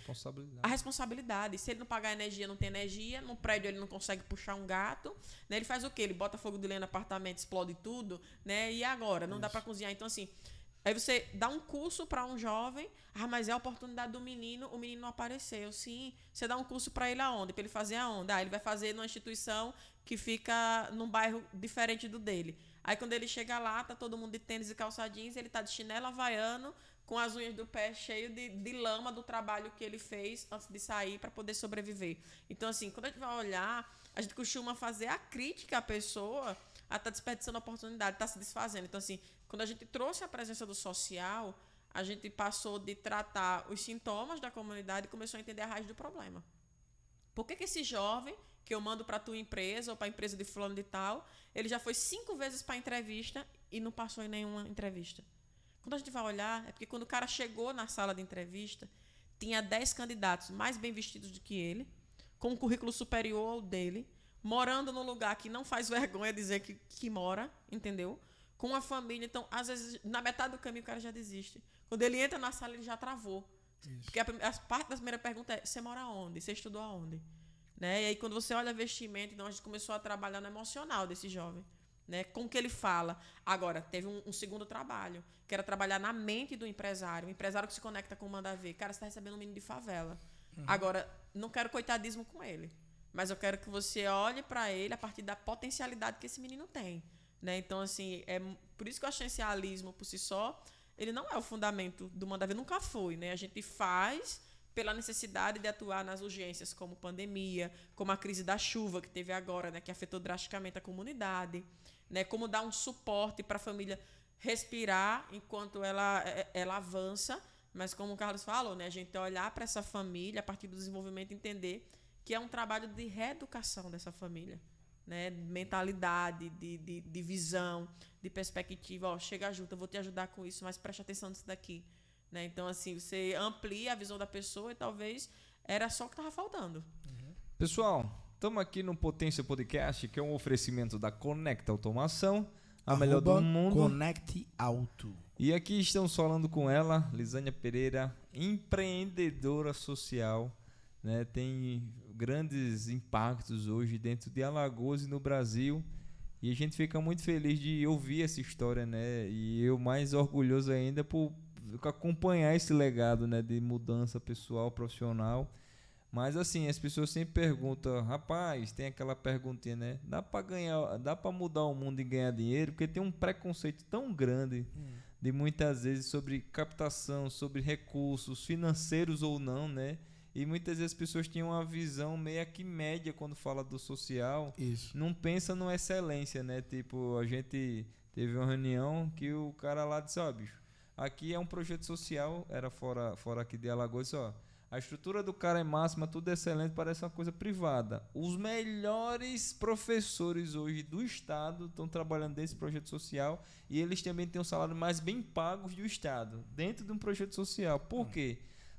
C: a responsabilidade. Se ele não pagar energia, não tem energia. No prédio ele não consegue puxar um gato. Né? Ele faz o quê? Ele bota fogo de lenha no apartamento, explode tudo. Né? E agora? Não dá para cozinhar. Então, assim, aí você dá um curso para um jovem. Mas é a oportunidade do menino. O menino não apareceu. Sim. Você dá um curso para ele aonde? Para ele fazer aonde? Ele vai fazer numa instituição que fica num bairro diferente do dele. Aí quando ele chega lá, tá todo mundo de tênis e calça jeans, ele tá de chinelo havaiano, com as unhas do pé cheio de lama do trabalho que ele fez antes de sair para poder sobreviver. Então, assim, quando a gente vai olhar, a gente costuma fazer a crítica à pessoa, a tá desperdiçando a oportunidade, tá se desfazendo. Então, assim, quando a gente trouxe a presença do social, a gente passou de tratar os sintomas da comunidade e começou a entender a raiz do problema. Por que esse jovem que eu mando para a tua empresa ou para a empresa de fulano de tal, ele já foi 5 vezes para a entrevista e não passou em nenhuma entrevista? Quando a gente vai olhar, é porque quando o cara chegou na sala de entrevista, tinha 10 candidatos mais bem vestidos do que ele, com um currículo superior ao dele, morando num lugar que não faz vergonha dizer que mora, entendeu? Com uma família. Então, às vezes, na metade do caminho, o cara já desiste. Quando ele entra na sala, ele já travou. Isso. Porque a parte da primeira pergunta é, você mora onde? Você estudou aonde? Né? E aí, quando você olha vestimento, então a gente começou a trabalhar no emocional desse jovem. Né? Com o que ele fala. Agora, teve um segundo trabalho, que era trabalhar na mente do empresário. O empresário que se conecta com o Manda Ver. Cara, você está recebendo um menino de favela. Uhum. Agora, não quero coitadismo com ele. Mas eu quero que você olhe para ele a partir da potencialidade que esse menino tem. Né? Então, assim, é por isso que o assistencialismo, por si só, ele não é o fundamento do Manda Ver. Nunca foi. Né? A gente faz pela necessidade de atuar nas urgências, como pandemia, como a crise da chuva que teve agora, né, que afetou drasticamente a comunidade, né, como dar um suporte para a família respirar enquanto ela avança, mas como o Carlos falou, né, a gente olhar para essa família a partir do desenvolvimento e entender que é um trabalho de reeducação dessa família, né, mentalidade, de visão, de perspectiva. Ó, chega junto, eu vou te ajudar com isso, mas preste atenção nisso daqui. Né? Então, assim, você amplia a visão da pessoa e talvez era só o que estava faltando.
B: Uhum. Pessoal, estamos aqui no Potência Podcast, que é um oferecimento da Conecta Automação, a melhor do mundo.
A: Conecte Auto.
B: E aqui estamos falando com ela, Lisânia Pereira, empreendedora social, né? Tem grandes impactos hoje dentro de Alagoas e no Brasil. E a gente fica muito feliz de ouvir essa história, né? E eu mais orgulhoso ainda por acompanhar esse legado, né, de mudança pessoal, profissional. Mas assim, as pessoas sempre perguntam, rapaz, tem aquela perguntinha, né? Dá para mudar o mundo e ganhar dinheiro? Porque tem um preconceito tão grande de muitas vezes sobre captação, sobre recursos financeiros ou não, né? E muitas vezes as pessoas têm uma visão meio que média quando fala do social. Isso. Não pensa numa excelência, né? Tipo, a gente teve uma reunião que o cara lá disse, ó, bicho, aqui é um projeto social, era fora aqui de Alagoas, ó. A estrutura do cara é máxima, tudo é excelente, parece uma coisa privada. Os melhores professores hoje do estado estão trabalhando nesse projeto social e eles também têm um salário mais bem pagos do estado, dentro de um projeto social. Por quê?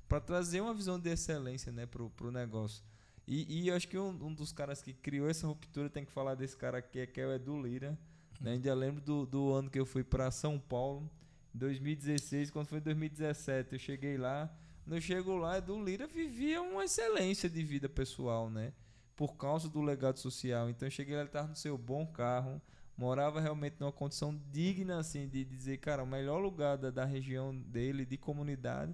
B: Para trazer uma visão de excelência, né, pro negócio. E eu acho que um dos caras que criou essa ruptura, tem que falar desse cara aqui, que é o Edu Lira. Né? Ainda lembro do ano que eu fui para São Paulo, 2016, quando foi 2017, eu cheguei lá. Quando eu chego lá, Edu Lira vivia uma excelência de vida pessoal, né? Por causa do legado social. Então eu cheguei lá, ele estava no seu bom carro, morava realmente numa condição digna, assim, de dizer, cara, o melhor lugar da região dele, de comunidade,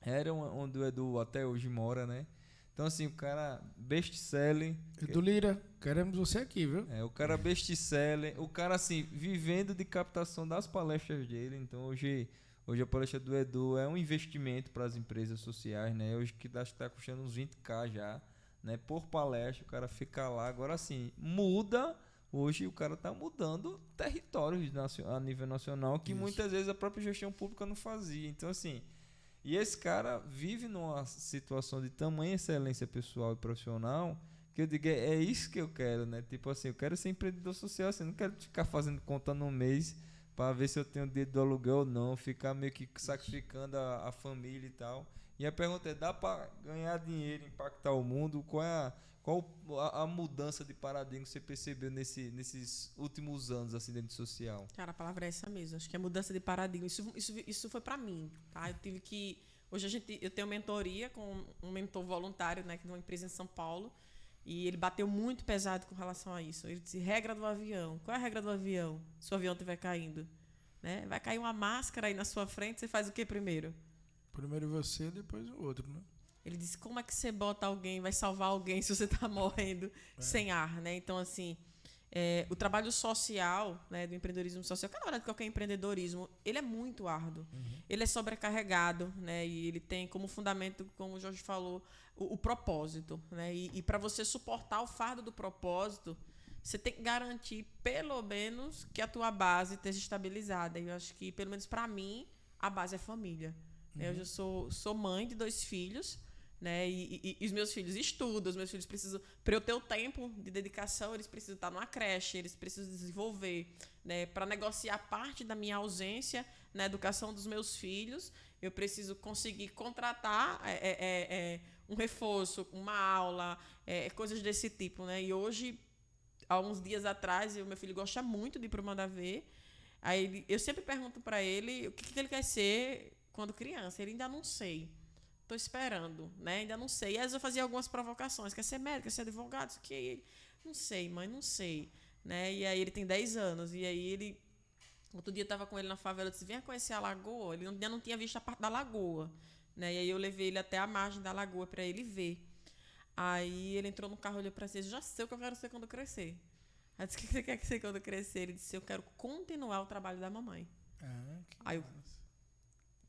B: era onde o Edu até hoje mora, né? Então, assim, o cara best-seller.
A: Edu Lira, queremos você aqui, viu?
B: O cara best-seller. O cara, assim, vivendo de captação das palestras dele. Então, hoje a palestra do Edu é um investimento para as empresas sociais, né? Hoje que acho que está custando uns 20k já, né? Por palestra, o cara fica lá. Agora, assim, muda. Hoje o cara está mudando territórios a nível nacional que muitas vezes a própria gestão pública não fazia. Então, assim, e esse cara vive numa situação de tamanha excelência pessoal e profissional que eu digo, é isso que eu quero, né? Tipo assim, eu quero ser empreendedor social, assim, não quero ficar fazendo conta no mês para ver se eu tenho dinheiro do aluguel ou não, ficar meio que sacrificando a família e tal. E a pergunta é, dá para ganhar dinheiro, impactar o mundo? Qual a mudança de paradigma que você percebeu nesses últimos anos, assim, dentro do social?
C: Cara, a palavra é essa mesmo. Acho que é mudança de paradigma. Isso foi para mim, tá? Eu tive que... Hoje eu tenho mentoria com um mentor voluntário, né, de uma empresa em São Paulo, e ele bateu muito pesado com relação a isso. Ele disse, regra do avião. Qual é a regra do avião? Se o avião estiver caindo, né? Vai cair uma máscara aí na sua frente, você faz o que primeiro?
A: Primeiro você, depois o outro, né?
C: Ele disse, como é que você bota alguém, vai salvar alguém se você está morrendo sem ar, né? Então, assim, o trabalho social, né, do empreendedorismo social, que na verdade qualquer empreendedorismo, ele é muito árduo. Ele é sobrecarregado, né? E ele tem como fundamento, como o Jorge falou, o propósito, né? E para você suportar o fardo do propósito, você tem que garantir, pelo menos, que a tua base esteja estabilizada. E eu acho que, pelo menos para mim, a base é família. Eu já sou mãe de 2 filhos, né? E os meus filhos estudam, os meus filhos precisam, para eu ter o tempo de dedicação, eles precisam estar numa creche, eles precisam desenvolver, né? Para negociar parte da minha ausência na educação dos meus filhos, eu preciso conseguir contratar um reforço, uma aula, coisas desse tipo, né? E hoje, há uns dias atrás, o meu filho gosta muito de ir para o Mandavé, aí eu sempre pergunto para ele o que ele quer ser quando criança. Ele ainda não sei. Estou esperando, né? Ainda não sei. E às vezes eu fazia algumas provocações. Quer ser médico, quer ser advogado? Isso aqui. Não sei, mãe, não sei. Né? E aí ele tem 10 anos. E aí ele... Outro dia eu estava com ele na favela. Eu disse, venha conhecer a lagoa. Ele ainda não tinha visto a parte da lagoa. Né? E aí eu levei ele até a margem da lagoa para ele ver. Aí ele entrou no carro e olhou para si. Eu já sei o que eu quero ser quando crescer. Aí eu disse, o que você quer ser quando crescer? Ele disse, eu quero continuar o trabalho da mamãe. Aí eu...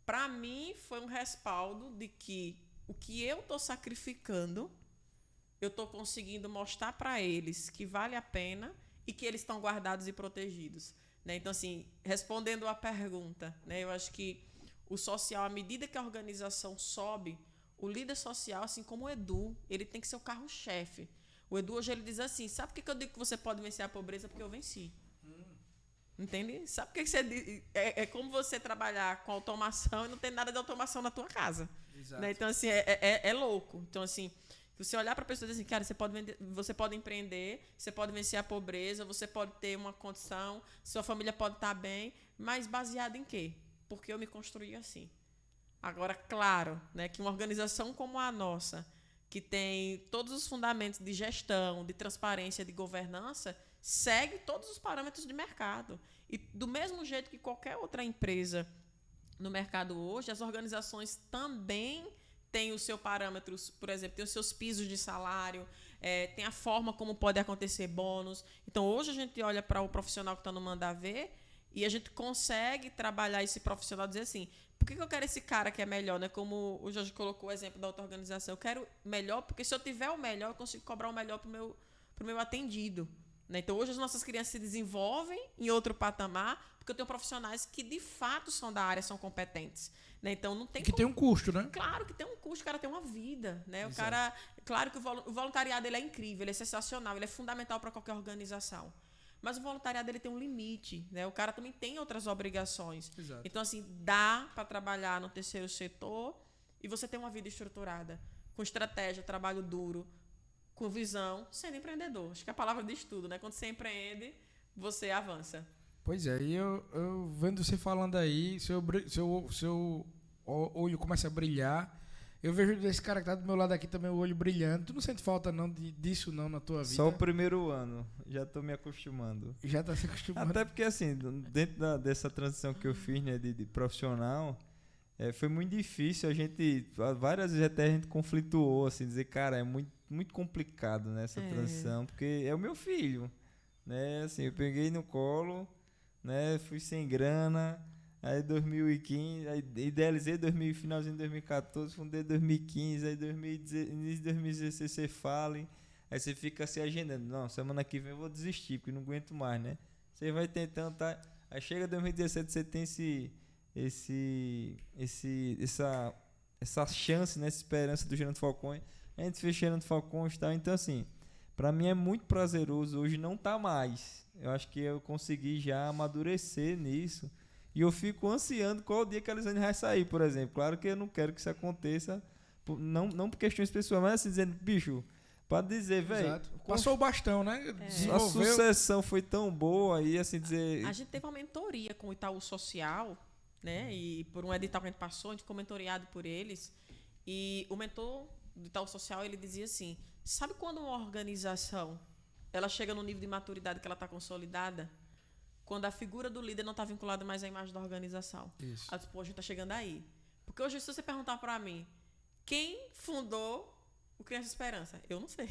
C: Para mim, foi um respaldo de que o que eu estou sacrificando, eu estou conseguindo mostrar para eles que vale a pena e que eles estão guardados e protegidos. Né? Então, assim, respondendo à pergunta, né, eu acho que o social, à medida que a organização sobe, o líder social, assim como o Edu, ele tem que ser o carro-chefe. O Edu hoje ele diz assim, sabe por que eu digo que você pode vencer a pobreza? Porque eu venci. Entende? Sabe por que você diz? É como você trabalhar com automação e não tem nada de automação na tua casa. Né? Então, assim, é louco. Então, assim, você olhar para a pessoa e dizer assim, cara, você pode empreender, você pode vencer a pobreza, você pode ter uma condição, sua família pode estar bem, mas baseado em quê? Porque eu me construí assim. Agora, claro, né, que uma organização como a nossa, que tem todos os fundamentos de gestão, de transparência, de governança, segue todos os parâmetros de mercado. E do mesmo jeito que qualquer outra empresa no mercado hoje, as organizações também têm os seus parâmetros, por exemplo, tem os seus pisos de salário, tem a forma como pode acontecer bônus. Então, hoje a gente olha para o profissional que está no Mandavé e a gente consegue trabalhar esse profissional, dizer assim, por que eu quero esse cara que é melhor? Né? Como o Jorge colocou o exemplo da outra organização, eu quero melhor, porque se eu tiver o melhor, eu consigo cobrar o melhor para o meu atendido. Então, hoje as nossas crianças se desenvolvem em outro patamar, porque eu tenho profissionais que, de fato, são da área, são competentes. Então, não tem
A: que tem um custo, né?
C: Claro que tem um custo, o cara tem uma vida. Né? O cara, claro que o voluntariado ele é incrível, ele é sensacional, ele é fundamental para qualquer organização. Mas o voluntariado ele tem um limite. Né? O cara também tem outras obrigações.
A: Exato.
C: Então, assim, dá para trabalhar no terceiro setor e você ter uma vida estruturada, com estratégia, trabalho duro, com visão, sendo empreendedor. Acho que a palavra diz tudo, né? Quando você empreende, você avança.
A: Pois é, e eu vendo você falando aí, seu olho começa a brilhar. Eu vejo desse cara que tá do meu lado aqui também o olho brilhando. Tu não sente falta não disso não na tua vida?
B: Só o primeiro ano. Já tô me acostumando.
A: Já tá se acostumando.
B: Até porque, assim, dentro dessa transição que eu fiz, né, de profissional, foi muito difícil. Várias vezes até a gente conflituou, assim, dizer, cara, é muito complicado, né, essa transição, porque é o meu filho, né, assim, eu peguei no colo, né, fui sem grana, Aí 2015, aí idealizei finalzinho de 2014, fundei 2015, aí 2016, início de 2016 você fala, aí você fica se agendando. Não, semana que vem eu vou desistir, porque não aguento mais, né? Você vai tentando, tá? Aí chega 2017, você tem essa chance, né? Essa esperança do Gerando Falcões. A gente fez Gerando Falcões e tal. Então, assim, pra mim é muito prazeroso. Hoje não tá mais. Eu acho que eu consegui já amadurecer nisso. E eu fico ansiando qual o dia que a Lisane vai sair, por exemplo. Claro que eu não quero que isso aconteça, não por questões pessoais, mas assim, dizendo, bicho, pra dizer, velho.
A: Passou o bastão, né?
B: A sucessão foi tão boa aí, assim dizer.
C: A gente teve uma mentoria com o Itaú Social, né? E por um edital que a gente passou, a gente ficou mentoreado por eles. E o mentor do Itaú Social, ele dizia assim: sabe quando uma organização ela chega no nível de maturidade que ela está consolidada? Quando a figura do líder não está vinculada mais à imagem da organização.
A: Isso.
C: Ela disse, pô, a gente está chegando aí. Porque hoje, se você perguntar para mim, quem fundou o Criança Esperança? Eu não sei.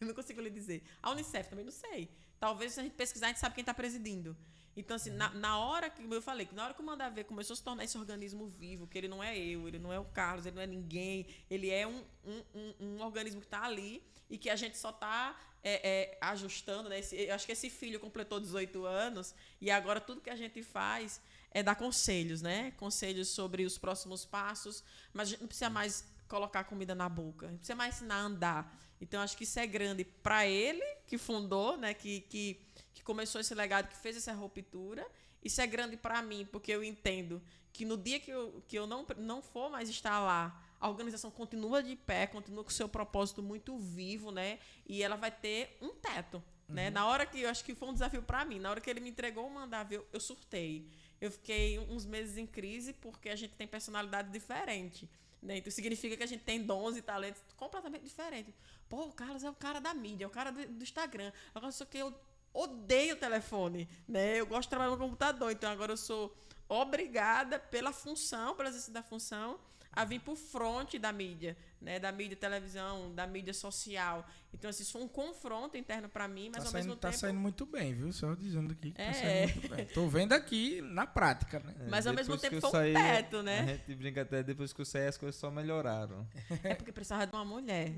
C: Eu não consigo lhe dizer. A Unicef também não sei. Talvez, se a gente pesquisar, a gente sabe quem está presidindo. Então, assim, na hora que eu falei, na hora que o Manda Ver começou a se tornar esse organismo vivo, que ele não é eu, ele não é o Carlos, ele não é ninguém, ele é um organismo que está ali e que a gente só está ajustando, né? Eu acho que esse filho completou 18 anos e agora tudo que a gente faz é dar conselhos, né? Conselhos sobre os próximos passos, mas a gente não precisa mais colocar comida na boca, a gente precisa mais ensinar a andar. Então, acho que isso é grande para ele, que fundou, né? Que começou esse legado, que fez essa ruptura. Isso é grande para mim, porque eu entendo que no dia que eu não for mais estar lá, a organização continua de pé, continua com o seu propósito muito vivo, né? E ela vai ter um teto, né? Na hora que eu acho que foi um desafio para mim, na hora que ele me entregou o Manda Ver, eu surtei. Eu fiquei uns meses em crise porque a gente tem personalidade diferente, né? Então significa que a gente tem dons e talentos completamente diferentes. Pô, o Carlos é o cara da mídia, é o cara do Instagram. Agora só que eu odeio o telefone, né? Eu gosto de trabalhar no computador, então agora eu sou obrigada pelo exercício da função, a vir por fronte da mídia, né? Da mídia televisão, da mídia social. Então, assim, isso foi um confronto interno para mim, mas ao mesmo tempo...
A: Tá saindo muito bem, viu? Só dizendo aqui que tá saindo muito bem. Tô vendo aqui na prática, né?
C: Mas ao mesmo tempo foi um teto, né?
B: A gente brinca até, depois que eu saí, as coisas só melhoraram.
C: É porque precisava de uma mulher.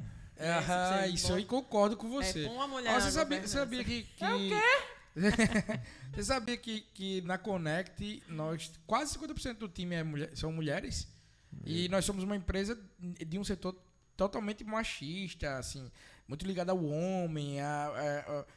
A: Isso aí concordo com você.
C: Uma mulher
A: Você sabia que...
C: É o quê?
A: Você sabia que na Connect, quase 50% do time são mulheres? E nós somos uma empresa de um setor totalmente machista, assim, muito ligado ao homem,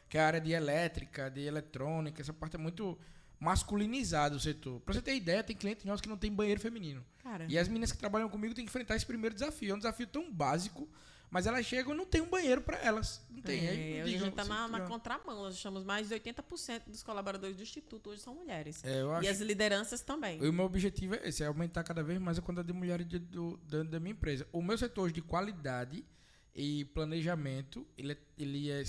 A: que é a área de elétrica, de eletrônica, essa parte é muito masculinizada o setor. Pra você ter ideia, tem clientes nossos que não tem banheiro feminino.
C: Cara.
A: E as meninas que trabalham comigo têm que enfrentar esse primeiro desafio. É um desafio tão básico, mas elas chegam e não tem um banheiro para elas. Não tem.
C: Hoje a gente está na contramão. Nós achamos mais de 80% dos colaboradores do Instituto hoje são mulheres. E as lideranças também.
A: O meu objetivo é esse, é aumentar cada vez mais a quantidade de mulheres dentro da minha empresa. O meu setor hoje de qualidade e planejamento, ele é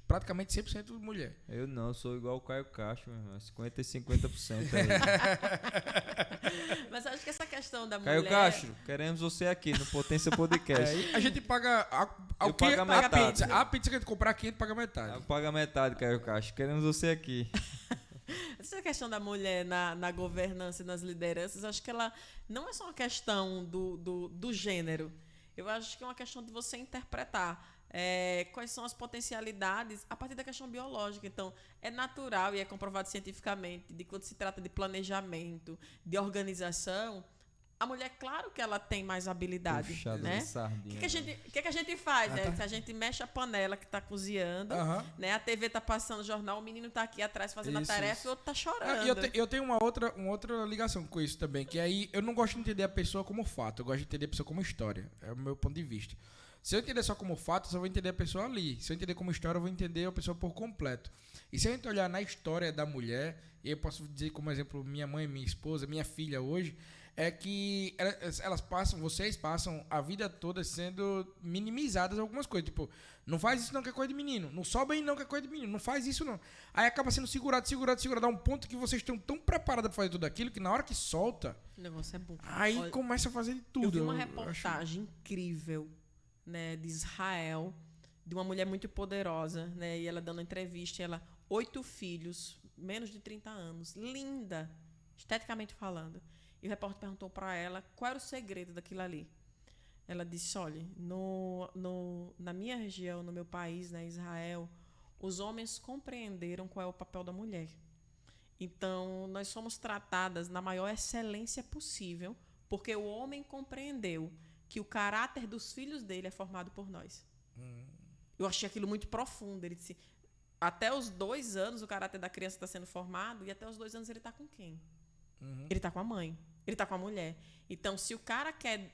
A: praticamente 100% mulher.
B: Eu não, sou igual o Caio Castro, 50% e 50% aí.
C: Mas acho que essa questão da
B: Caio
C: mulher...
B: Caio Castro, queremos você aqui no Potência Podcast.
A: A gente paga
B: a pizza.
A: A pizza que a gente comprar aqui, a gente paga metade.
B: Paga metade, Caio Castro. Queremos você aqui.
C: Essa questão da mulher na governança e nas lideranças, acho que ela não é só uma questão do gênero. Eu acho que é uma questão de você interpretar quais são as potencialidades a partir da questão biológica. Então, é natural e é comprovado cientificamente de quando se trata de planejamento, de organização, a mulher, claro que ela tem mais habilidade, né? O que a gente faz, né? Se a gente mexe a panela que está cozinhando, né? A TV está passando o jornal, o menino está aqui atrás fazendo a tarefa e o outro está chorando.
A: Eu tenho uma outra ligação com isso também, que aí eu não gosto de entender a pessoa como fato, eu gosto de entender a pessoa como história. É o meu ponto de vista. Se eu entender só como fato, eu só vou entender a pessoa ali. Se eu entender como história, eu vou entender a pessoa por completo. E se a gente olhar na história da mulher, eu posso dizer como exemplo minha mãe, minha esposa, minha filha hoje, é que vocês passam a vida toda sendo minimizadas algumas coisas. Tipo, não faz isso não que é coisa de menino. Não sobe aí não que é coisa de menino. Não faz isso não. Aí acaba sendo segurado. A um ponto que vocês estão tão preparados para fazer tudo aquilo que na hora que solta...
C: O negócio é bom.
A: Aí começa a fazer de tudo.
C: Eu vi uma reportagem incrível, né, de Israel, de uma mulher muito poderosa, né, e ela dando entrevista, 8 filhos, menos de 30 anos, linda, esteticamente falando. E o repórter perguntou para ela qual era o segredo daquilo ali. Ela disse, olha, na minha região, no meu país, né, Israel, os homens compreenderam qual é o papel da mulher. Então, nós somos tratadas na maior excelência possível, porque o homem compreendeu que o caráter dos filhos dele é formado por nós. Eu achei aquilo muito profundo. Ele disse, até os 2 anos o caráter da criança está sendo formado, e até os 2 anos ele está com quem? Ele está com a mãe, ele está com a mulher. Então, se o cara quer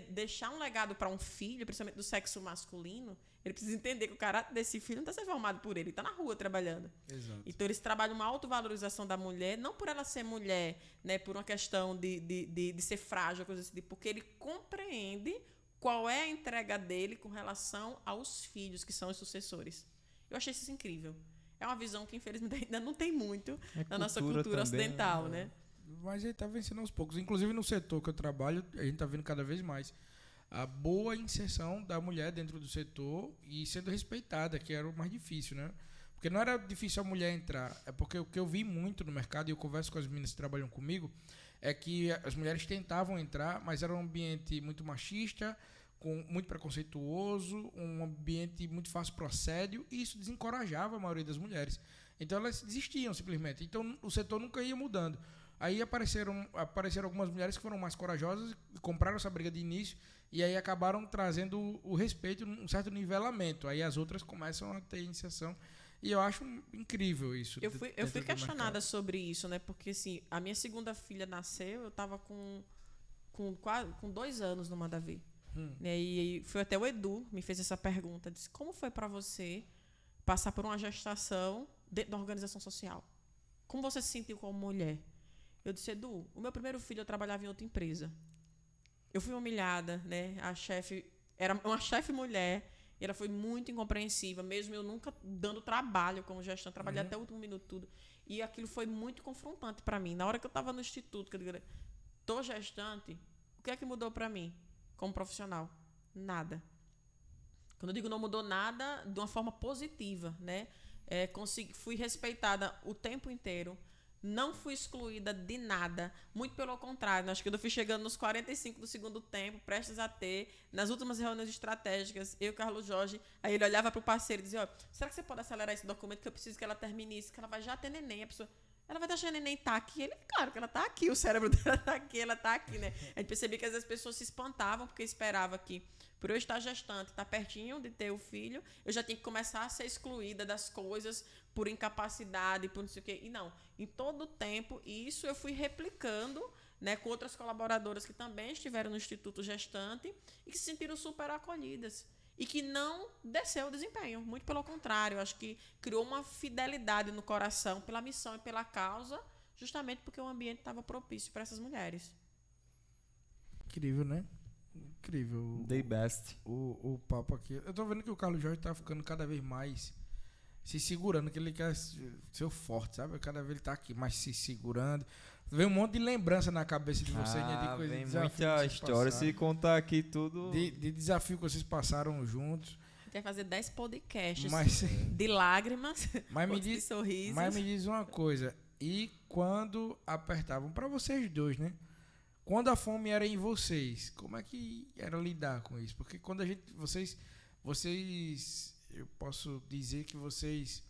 C: deixar um legado para um filho, principalmente do sexo masculino, ele precisa entender que o caráter desse filho não está sendo formado por ele está na rua trabalhando.
A: Exato.
C: Então eles trabalham uma autovalorização da mulher, não por ela ser mulher, né, por uma questão de ser frágil, coisa assim, porque ele compreende qual é a entrega dele com relação aos filhos, que são os sucessores. Eu achei isso incrível. É uma visão que, infelizmente, ainda não tem muito na nossa cultura
B: também,
C: ocidental, né?
A: Mas ele está vencendo aos poucos. Inclusive, no setor que eu trabalho, a gente está vendo cada vez mais a boa inserção da mulher dentro do setor e sendo respeitada, que era o mais difícil, né? Porque não era difícil a mulher entrar. É porque o que eu vi muito no mercado, e eu converso com as meninas que trabalham comigo, é que as mulheres tentavam entrar, mas era um ambiente muito machista, muito preconceituoso, um ambiente muito fácil para assédio, e isso desencorajava a maioria das mulheres. Então elas desistiam simplesmente. Então o setor nunca ia mudando. Aí apareceram algumas mulheres que foram mais corajosas, compraram essa briga de início, e aí acabaram trazendo o respeito, um certo nivelamento. Aí as outras começam a ter iniciação. E eu acho incrível isso.
C: Eu fui questionada sobre isso, né? Porque assim, a minha segunda filha nasceu, eu estava com 2 anos no Manda Ver. Né? E foi até o Edu me fez essa pergunta, disse, como foi para você passar por uma gestação dentro da organização social? Como você se sentiu como mulher? Eu disse, Edu, o meu primeiro filho eu trabalhava em outra empresa. Eu fui humilhada, né? A chefe era uma chefe mulher, e ela foi muito incompreensiva, mesmo eu nunca dando trabalho como gestante, trabalhei até o último minuto tudo. E aquilo foi muito confrontante para mim. Na hora que eu estava no instituto, que eu digo, tô gestante, o que é que mudou para mim como profissional? Nada. Quando eu digo não mudou nada, de uma forma positiva, né? Fui respeitada o tempo inteiro. Não fui excluída de nada, muito pelo contrário. Acho que eu fui chegando nos 45 do segundo tempo, prestes a ter, nas últimas reuniões estratégicas, eu e o Carlos Jorge, aí ele olhava para o parceiro e dizia, será que você pode acelerar esse documento que eu preciso que ela termine isso, que ela vai já ter neném, a pessoa, ela vai deixar a neném estar aqui? Ele, claro que ela está aqui, o cérebro dela está aqui, ela está aqui, né? A gente percebia que às vezes as pessoas se espantavam porque esperava que, por eu estar gestante, estar pertinho de ter o filho, eu já tinha que começar a ser excluída das coisas por incapacidade, por não sei o quê. E não, em todo o tempo, isso eu fui replicando, né, com outras colaboradoras que também estiveram no Instituto Gestante e que se sentiram super acolhidas. E que não desceu o desempenho, muito pelo contrário. Acho que criou uma fidelidade no coração pela missão e pela causa, justamente porque o ambiente estava propício para essas mulheres.
A: Incrível, né? Incrível.
B: The best.
A: O papo aqui. Eu tô vendo que o Carlos Jorge tá ficando cada vez mais se segurando, que ele quer ser o forte, sabe? Cada vez ele tá aqui mais se segurando. Vem um monte de lembrança na cabeça de vocês, né? De coisa,
B: vem
A: de
B: muita história. Se contar aqui tudo...
A: De desafio que vocês passaram juntos.
C: A gente vai fazer 10 podcasts de lágrimas, de sorrisos.
A: Mas me diz uma coisa. E quando apertavam, para vocês dois, né? Quando a fome era em vocês, como é que era lidar com isso? Porque quando vocês, eu posso dizer que vocês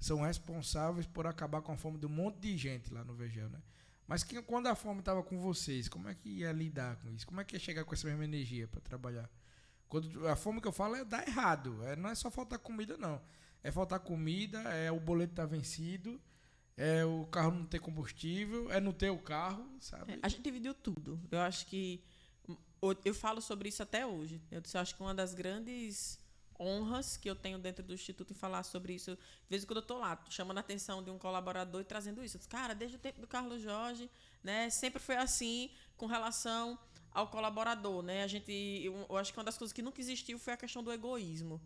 A: são responsáveis por acabar com a fome de um monte de gente lá no Vegel, né? Mas quando a fome estava com vocês, como é que ia lidar com isso? Como é que ia chegar com essa mesma energia para trabalhar? Quando a fome que eu falo é dar errado, não é só faltar comida, não. É faltar comida, é o boleto estar vencido, é o carro não ter combustível, é não ter o carro, sabe?
C: A gente dividiu tudo. Eu acho que... Eu falo sobre isso até hoje. Eu acho que uma das grandes honras que eu tenho dentro do Instituto em falar sobre isso. De vez em quando eu estou lá, chamando a atenção de um colaborador e trazendo isso. Eu disse, cara, desde o tempo do Carlos Jorge, né, sempre foi assim com relação ao colaborador. Né? Eu acho que uma das coisas que nunca existiu foi a questão do egoísmo.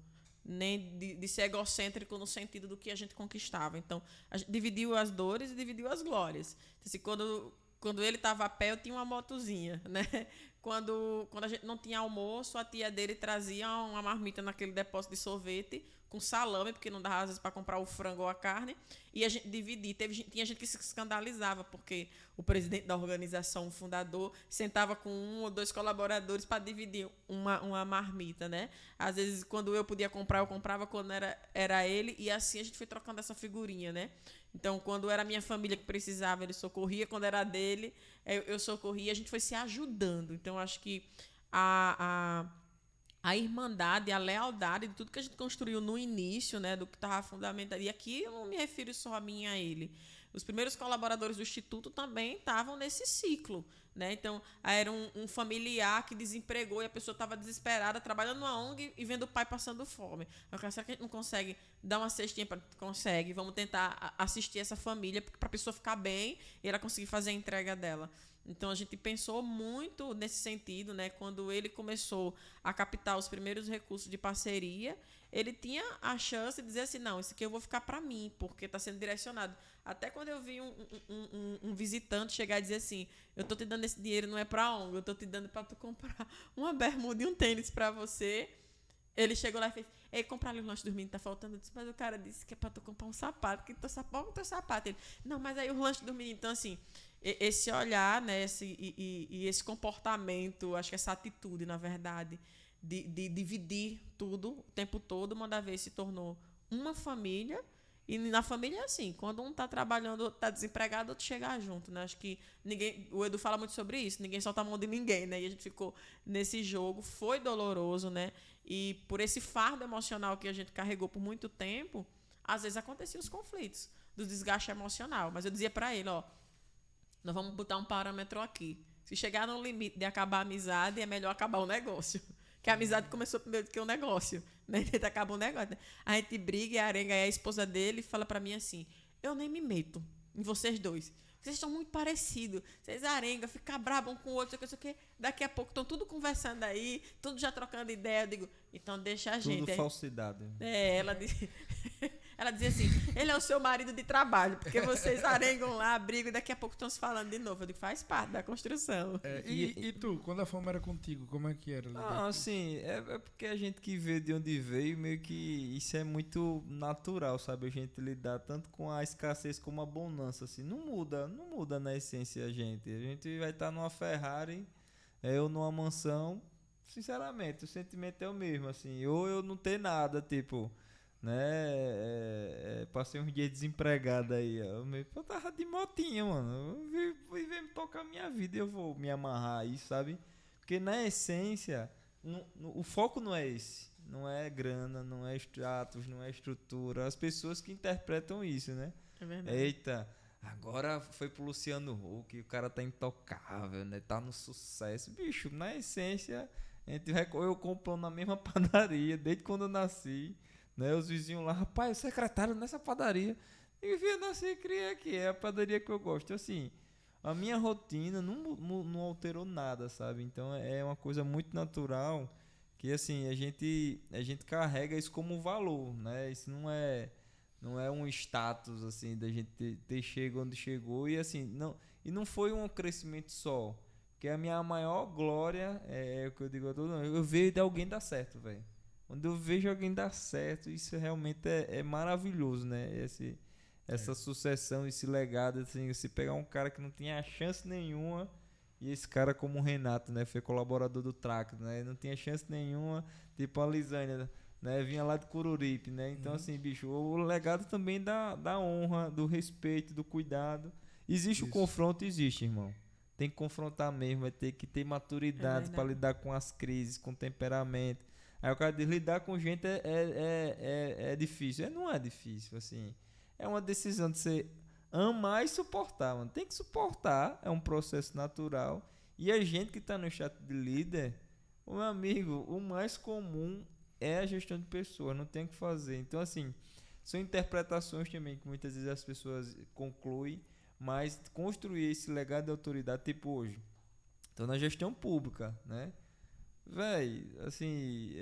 C: Nem de ser egocêntrico no sentido do que a gente conquistava. Então, a gente dividiu as dores e dividiu as glórias. Então, assim, quando ele estava a pé, eu tinha uma motozinha, né? Quando a gente não tinha almoço, a tia dele trazia uma marmita naquele depósito de sorvete com salame, porque não dava às vezes para comprar o frango ou a carne, e a gente dividia. Tinha gente que se escandalizava, porque o presidente da organização, o fundador, sentava com 1 ou 2 colaboradores para dividir uma marmita, né? Às vezes, quando eu podia comprar, eu comprava, quando era ele, e assim a gente foi trocando essa figurinha, né? Então, quando era a minha família que precisava, ele socorria, quando era dele, eu socorria, a gente foi se ajudando. Então, acho que a irmandade, a lealdade de tudo que a gente construiu no início, né, do que estava fundamentado. E aqui eu não me refiro só a mim e a ele. Os primeiros colaboradores do Instituto também estavam nesse ciclo, né? Então, era um familiar que desempregou e a pessoa estava desesperada, trabalhando numa ONG e vendo o pai passando fome. Será que a gente não consegue dar uma cestinha? Consegue. Vamos tentar assistir essa família para a pessoa ficar bem e ela conseguir fazer a entrega dela. Então, a gente pensou muito nesse sentido, né? Quando ele começou a captar os primeiros recursos de parceria, ele tinha a chance de dizer assim, não, isso aqui eu vou ficar para mim, porque está sendo direcionado. Até quando eu vi um visitante chegar e dizer assim, eu estou te dando esse dinheiro, não é para ONG, eu estou te dando para tu comprar uma bermuda e um tênis para você. Ele chegou lá e fez, ei, comprar ali o lanche dos meninos, tá faltando. Eu disse, mas o cara disse que é para tu comprar um sapato, que teu sapato. Ele, não, mas aí o lanche dos meninos. Então, assim, esse olhar, né, esse comportamento, acho que essa atitude, na verdade, de dividir tudo o tempo todo, uma vez se tornou uma família. E na família é assim, quando um está trabalhando, outro está desempregado, outro chegar junto, né? Acho que o Edu fala muito sobre isso, ninguém solta a mão de ninguém, né? E a gente ficou nesse jogo, foi doloroso, né? E por esse fardo emocional que a gente carregou por muito tempo, às vezes aconteciam os conflitos, do desgaste emocional. Mas eu dizia para ele, ó, nós vamos botar um parâmetro aqui. Se chegar no limite de acabar a amizade, é melhor acabar o negócio. Que a amizade começou primeiro do que o negócio. Né? Tenta acabar o negócio. Né? A gente briga e a Arenga é a esposa dele e fala pra mim assim, eu nem me meto em vocês dois. Vocês estão muito parecidos. Vocês Arenga, ficam bravos um com o outro, sei o que. Daqui a pouco estão tudo conversando aí, tudo já trocando ideia. Eu digo, então deixa a gente.
B: Tudo falsidade.
C: Ela dizia assim, ele é o seu marido de trabalho, porque vocês arengam lá, brigam e daqui a pouco estão se falando de novo. Eu digo, faz parte da construção.
A: E tu, quando a fome era contigo, como é que era?
B: Ah, assim, é porque a gente que vê de onde veio, meio que isso é muito natural, sabe? A gente lidar tanto com a escassez como a bonança, assim. Não muda na essência a gente. A gente vai estar numa Ferrari, eu numa mansão, sinceramente, o sentimento é o mesmo, assim. Ou eu não ter nada, tipo... né, passei uns dias desempregado aí, eu tava de motinha, mano, eu vim tocar minha vida e eu vou me amarrar aí, sabe, porque na essência, o foco não é esse, não é grana, não é status, não é estrutura, as pessoas que interpretam isso, né,
C: é verdade.
B: Eita, agora foi pro Luciano Huck, o cara tá intocável, né, tá no sucesso, bicho, na essência, eu compro na mesma padaria, desde quando eu nasci, né, os vizinhos lá, rapaz, o secretário nessa padaria. E eu nasci e criei aqui, é a padaria que eu gosto. Assim, a minha rotina não alterou nada, sabe? Então é uma coisa muito natural que assim, a gente carrega isso como valor, né? Isso não é um status assim da gente ter chegado onde chegou e assim, não foi um crescimento só. Porque a minha maior glória é o que eu digo a todo mundo, eu vejo de alguém dar certo, velho. Quando eu vejo alguém dar certo, isso realmente é maravilhoso, né? Essa sucessão, esse legado, assim, você pegar um cara que não tinha chance nenhuma, e esse cara como o Renato, né? Foi colaborador do Traco, né? Não tinha chance nenhuma, tipo a Lisânia, né? Vinha lá de Cururipe, né? Então, assim, bicho, o legado também da honra, do respeito, do cuidado. Existe o confronto, existe, irmão. Tem que confrontar mesmo, vai ter que ter maturidade para lidar com as crises, com temperamento. Aí o cara diz, lidar com gente é difícil. Não é difícil, assim. É uma decisão de você amar e suportar, mano. Tem que suportar, é um processo natural. E a gente que está no chat de líder, o meu amigo, o mais comum é a gestão de pessoas, não tem o que fazer. Então, assim, são interpretações também que muitas vezes as pessoas concluem, mas construir esse legado de autoridade, tipo hoje. Então, na gestão pública, né? Véi, assim,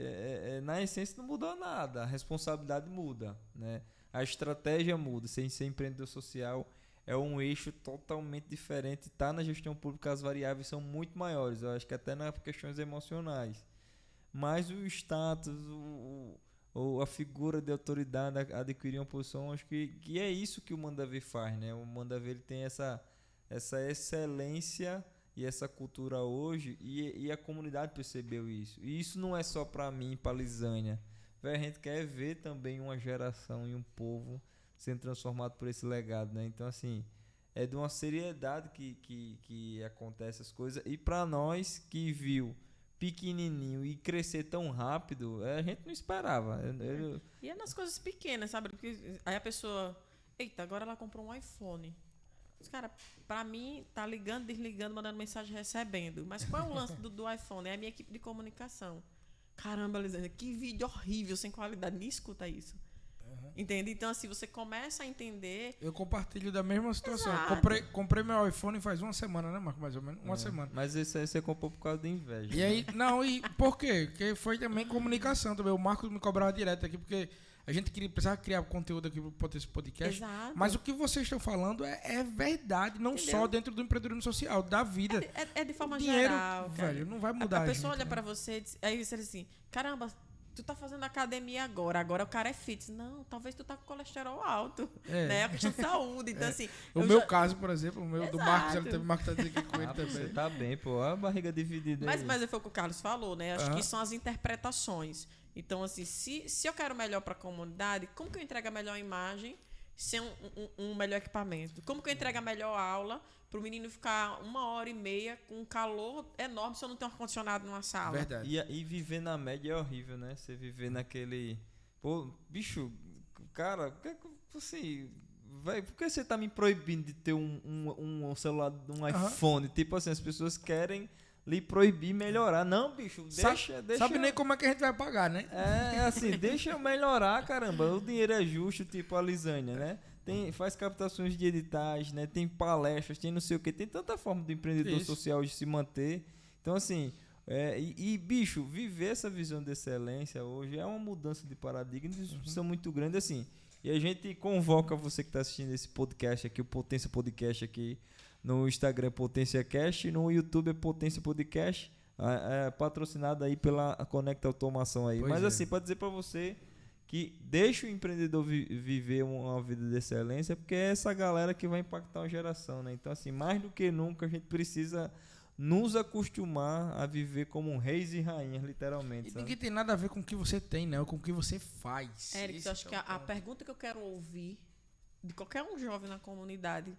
B: na essência não mudou nada, a responsabilidade muda, né? A estratégia muda, sem ser empreendedor social é um eixo totalmente diferente, tá na gestão pública as variáveis são muito maiores, eu acho que até nas questões emocionais, mas o status, ou a figura de autoridade adquirir uma posição. Acho que é isso que o Manda Ver faz, né? O Manda Ver ele tem essa excelência e essa cultura hoje, e a comunidade percebeu isso. E isso não é só para mim, para Lisânia. A gente quer ver também uma geração e um povo sendo transformado por esse legado, né? Então, assim, é de uma seriedade que acontece as coisas. E para nós que viu pequenininho e crescer tão rápido, a gente não esperava.
C: E é nas coisas pequenas, sabe? Porque aí a pessoa, eita, agora ela comprou um iPhone. Cara, pra mim, tá ligando, desligando, mandando mensagem, recebendo. Mas qual é o lance do iPhone? É a minha equipe de comunicação. Caramba, Lisânia, que vídeo horrível, sem qualidade. Nem escuta isso. Entende? Então, assim, você começa a entender...
A: Eu compartilho da mesma situação.
C: Exato.
A: Comprei meu iPhone faz uma semana, né, Marco? Mais ou menos. Uma semana.
B: Mas esse aí você comprou por causa de inveja.
A: E aí, não, e por quê? Porque foi também comunicação também. O Marcos me cobrava direto aqui, porque a gente precisava criar conteúdo aqui para esse podcast.
C: Exato.
A: Mas o que vocês estão falando é verdade, não
C: Entendeu?
A: só dentro do empreendedorismo social, da vida.
C: É de forma
A: Dinheiro,
C: geral, cara.
A: velho, não vai mudar.
C: A pessoa
A: gente,
C: olha
A: né?
C: pra você e diz, aí você diz assim, caramba, tu tá fazendo academia agora o cara é fit. Não, talvez tu tá com colesterol alto, né? É uma questão de saúde. Então, assim...
A: O meu caso, por exemplo, o meu do
C: Exato.
A: Marcos, ele teve Marcos tá dizendo aqui com ele
B: Você
A: também.
B: tá bem, pô. Olha a barriga dividida aí.
C: Mas foi o que o Carlos falou, né? Acho
A: Aham.
C: que são as interpretações. Então, assim, se eu quero melhor para a comunidade, como que eu entrego a melhor imagem sem um melhor equipamento? Como que eu entrego a melhor aula para o menino ficar 1h30 com um calor enorme se eu não tenho ar-condicionado numa sala?
A: Verdade.
B: E viver na média é horrível, né? Você viver naquele... Pô, bicho, cara, assim... Véi, por que você tá me proibindo de ter um celular, um iPhone? Tipo assim, as pessoas querem lhe proibir melhorar. Não, bicho, deixa...
A: Sabe nem como é que a gente vai pagar, né?
B: É assim, deixa eu melhorar, caramba. O dinheiro é justo, tipo a Lisânia, né? Faz captações de editais, né? Tem palestras, tem não sei o que. Tem tanta forma do empreendedor social de se manter. Então, assim... bicho, viver essa visão de excelência hoje é uma mudança de paradigma, de discussão muito grande, assim. E a gente convoca você que está assistindo esse podcast aqui, o Potência Podcast aqui, no Instagram Potência Cast, no YouTube é Potência Podcast, patrocinado aí pela Conecta Automação aí.
A: Pois
B: Mas
A: é.
B: assim, para dizer para você que deixa o empreendedor viver uma vida de excelência, porque é essa galera que vai impactar uma geração, né? Então, assim, mais do que nunca a gente precisa nos acostumar a viver como reis e rainhas, literalmente.
A: E
B: Sabe?
A: ninguém tem nada a ver com o que você tem, né? Ou com o que você faz.
C: Érico,
A: Esse
C: eu acho
A: é
C: que
A: o
C: a
A: ponto.
C: pergunta que eu quero ouvir de qualquer um jovem na comunidade,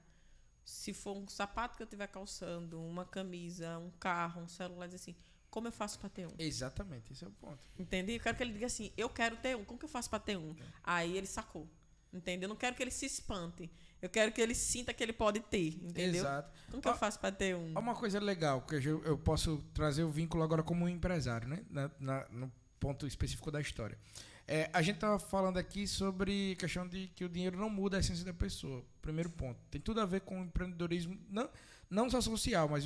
C: se for um sapato que eu estiver calçando, uma camisa, um carro, um celular, diz assim, como eu faço para ter um?
A: Exatamente, esse é o ponto.
C: Entendeu? Eu quero que ele diga assim, eu quero ter um, como que eu faço para ter um? Aí ele sacou, entendeu? Eu não quero que ele se espante, eu quero que ele sinta que ele pode ter, entendeu?
A: Exato.
C: Como que eu faço para ter um?
A: Uma coisa legal, que eu posso trazer o vínculo agora como um empresário, né? No ponto específico da história. A gente estava falando aqui sobre a questão de que o dinheiro não muda a essência da pessoa. Primeiro ponto. Tem tudo a ver com o empreendedorismo, não só social, mas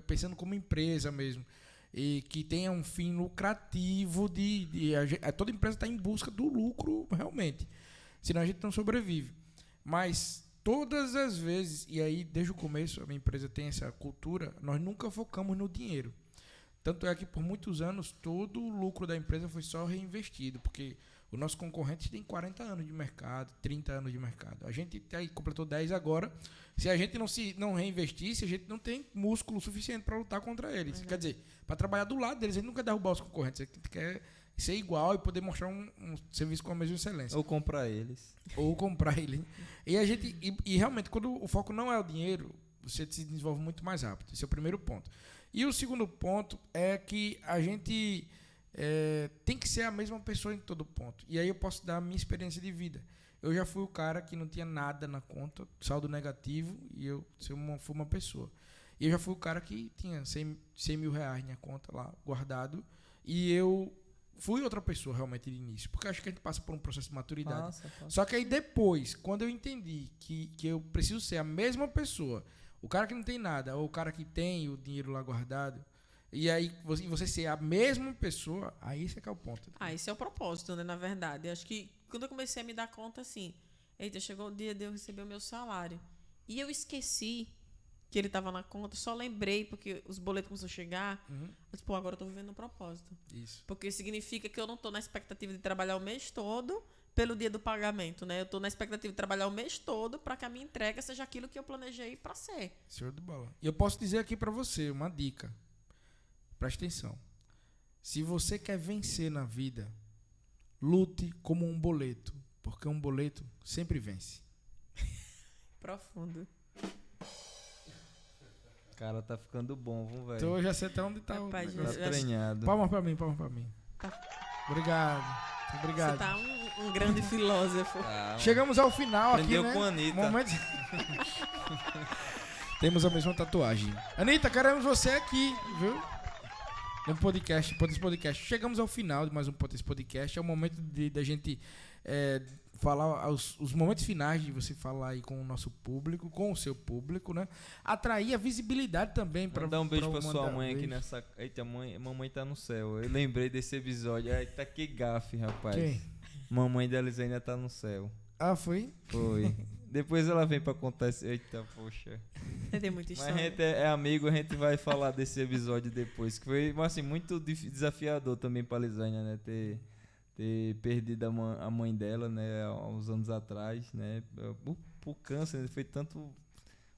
A: pensando como empresa mesmo. E que tenha um fim lucrativo toda empresa está em busca do lucro realmente. Senão a gente não sobrevive. Mas todas as vezes, e aí desde o começo a minha empresa tem essa cultura, nós nunca focamos no dinheiro. Tanto é que por muitos anos todo o lucro da empresa foi só reinvestido, porque o nosso concorrente tem 40 anos de mercado, 30 anos de mercado. A gente completou 10 agora. Se a gente não reinvestisse, a gente não tem músculo suficiente para lutar contra eles. Quer dizer, para trabalhar do lado deles, a gente nunca derrubar os concorrentes. A gente quer ser igual e poder mostrar um serviço com a mesma excelência.
B: Ou comprar eles.
A: Ou comprar ele. E realmente, quando o foco não é o dinheiro, você se desenvolve muito mais rápido. Esse é o primeiro ponto. E o segundo ponto é que a gente tem que ser a mesma pessoa em todo ponto. E aí eu posso dar a minha experiência de vida. Eu já fui o cara que não tinha nada na conta, saldo negativo, e eu fui uma pessoa. E eu já fui o cara que tinha 100 mil reais na conta lá, guardado, e eu fui outra pessoa realmente de início, porque acho que a gente passa por um processo de maturidade. Só que aí depois, quando eu entendi que eu preciso ser a mesma pessoa, o cara que não tem nada, ou o cara que tem o dinheiro lá guardado, e aí você ser a mesma pessoa, aí esse é que é o ponto.
C: Esse é o propósito, né, na verdade. Eu acho que quando eu comecei a me dar conta assim, eita, chegou o dia de eu receber o meu salário. E eu esqueci que ele estava na conta, só lembrei, porque os boletos começaram a chegar.
A: Uhum.
C: Eu disse, pô, agora eu tô vivendo um propósito.
A: Isso.
C: Porque significa que eu não tô na expectativa de trabalhar o mês todo pelo dia do pagamento, né? Eu tô na expectativa de trabalhar o mês todo para que a minha entrega seja aquilo que eu planejei para ser.
A: Show de bola. E eu posso dizer aqui pra você uma dica. Preste atenção. Se você quer vencer na vida, lute como um boleto, porque um boleto sempre vence.
C: Profundo.
B: Cara, tá ficando bom, vamos ver.
A: Então eu já sei até onde tá o
C: Rapaz,
A: negócio.
B: Tá treinado.
A: Palmas pra mim, palmas pra mim.
C: Tá.
A: Obrigado.
C: Você
A: Obrigado.
C: tá um grande filósofo.
B: Tá,
A: Chegamos ao final
B: aprendeu
A: aqui, né?
B: com a Anitta.
A: Momento... Temos a mesma tatuagem. Anitta, queremos você aqui, viu? No podcast, Potência Podcast. Chegamos ao final de mais um Potência Podcast. É o momento da gente falar os momentos finais de você falar aí com o nosso público, com o seu público, né? Atrair a visibilidade também para
B: dar um beijo pra
A: pra
B: sua
A: mandar
B: mãe aqui
A: beijo.
B: nessa. Eita, mamãe tá no céu. Eu lembrei desse episódio. Eita, que gafe, rapaz.
A: Quem?
B: Mamãe da Lisânia tá no céu.
A: Ah, foi?
B: Foi. Depois ela vem pra contar esse. Eita, poxa.
C: Tem muita
B: Mas
C: história.
B: a gente é amigo, a gente vai falar desse episódio depois. Que foi, mas, assim, muito desafiador também pra Lisânia, né? Ter perdido a mãe dela, né? Há uns anos atrás, né? Por câncer, né? Foi tanto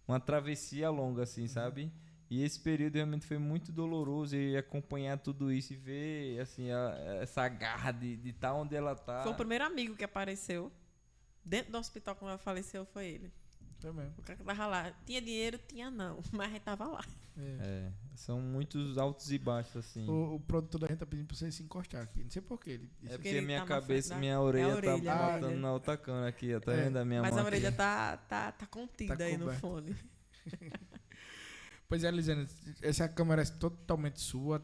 B: uma travessia longa, assim, sabe? E esse período realmente foi muito doloroso, e acompanhar tudo isso e ver, assim, essa garra de estar onde ela tá.
C: Foi o primeiro amigo que apareceu dentro do hospital quando ela faleceu, foi ele.
A: Foi mesmo.
C: O cara que tava lá. Tinha dinheiro? Tinha não. Mas a gente tava lá.
B: São muitos altos e baixos, assim.
A: O produtor da gente tá pedindo pra você se encostar aqui. Não sei porquê. Ele disse.
B: É
C: porque
B: porque
C: ele
B: minha
C: tá na
B: cabeça,
C: frente da-
B: minha orelha,
C: é a orelha,
B: tá
C: a
B: batendo
C: orelha.
B: na outra câmera aqui, ó. Tá
A: É.
B: vendo a minha
C: Mas
B: mão
C: a orelha
B: aqui?
C: tá contida
A: Tá
C: aí no
A: coberta.
C: fone.
A: Pois é, Lisane, essa câmera é totalmente sua.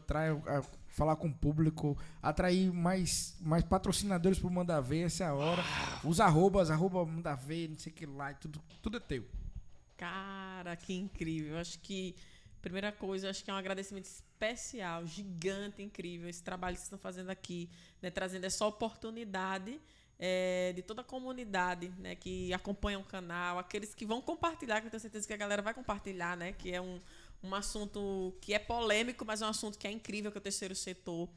A: Falar com o público, atrair mais patrocinadores pro Manda Ver, essa é a hora. Os arroba Manda Ver, não sei o que lá, e tudo é teu.
C: Cara, que incrível. Acho que, primeira coisa, acho que é um agradecimento especial, gigante, incrível, esse trabalho que vocês estão fazendo aqui, né, trazendo essa oportunidade de toda a comunidade, né, que acompanha o canal, aqueles que vão compartilhar, que eu tenho certeza que a galera vai compartilhar, né, que é um assunto que é polêmico, mas é um assunto que é incrível, que é o terceiro setor,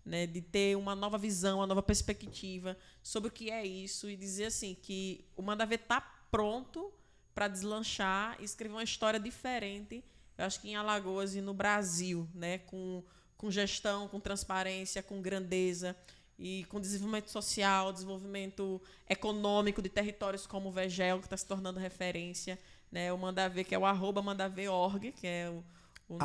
C: né, de ter uma nova visão, uma nova perspectiva sobre o que é isso e dizer assim que o Manda Ver está pronto para deslanchar e escrever uma história diferente, eu acho que em Alagoas e no Brasil, né, com gestão, com transparência, com grandeza e com desenvolvimento social, desenvolvimento econômico de territórios como o Vegel, que está se tornando referência, né, o Manda Ver, que é o @mandaver.org, que é o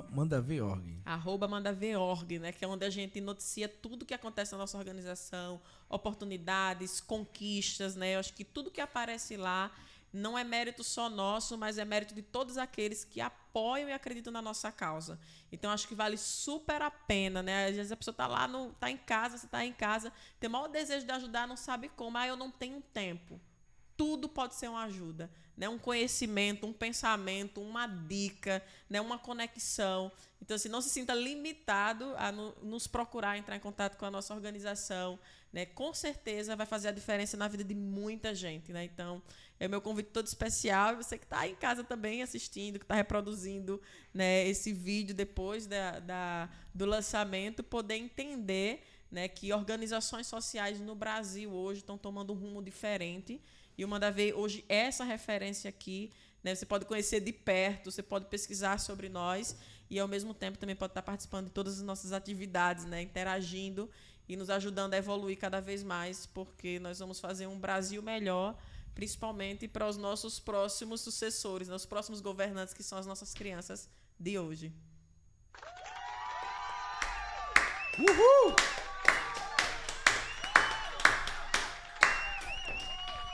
A: @mandaver.org.
C: @mandaver.org, né, que é onde a gente noticia tudo que acontece na nossa organização, oportunidades, conquistas, né, eu acho que tudo que aparece lá não é mérito só nosso, mas é mérito de todos aqueles que apoiam e acreditam na nossa causa. Então, acho que vale super a pena, né? Às vezes a pessoa está lá, tá em casa, você está em casa, tem o maior desejo de ajudar, não sabe como, eu não tenho tempo. Tudo pode ser uma ajuda, né? Um conhecimento, um pensamento, uma dica, né? Uma conexão. Então, assim, não se sinta limitado a nos procurar, entrar em contato com a nossa organização, né? Com certeza vai fazer a diferença na vida de muita gente, né? Então, é o meu convite todo especial. E você que está em casa também assistindo, que está reproduzindo, né, esse vídeo depois do lançamento, poder entender, né, que organizações sociais no Brasil hoje estão tomando um rumo diferente. E o Manda Ver hoje é essa referência aqui, né? Você pode conhecer de perto, você pode pesquisar sobre nós e, ao mesmo tempo, também pode estar participando de todas as nossas atividades, né? Interagindo e nos ajudando a evoluir cada vez mais, porque nós vamos fazer um Brasil melhor, principalmente para os nossos próximos sucessores, né? Os próximos governantes, que são as nossas crianças de hoje.
A: Uhul!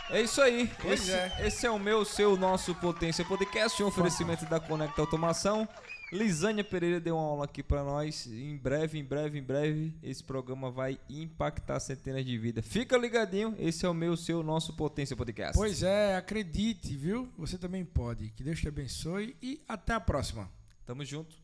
B: É isso aí.
A: Pois
B: Esse é o meu, seu, nosso Potência Podcast, um oferecimento da Conecta Automação. Lisânia Pereira deu uma aula aqui pra nós. Em breve, esse programa vai impactar centenas de vidas. Fica ligadinho, esse é o meu, seu, nosso Potência Podcast.
A: Pois é, acredite, viu? Você também pode. Que Deus te abençoe e até a próxima.
B: Tamo junto.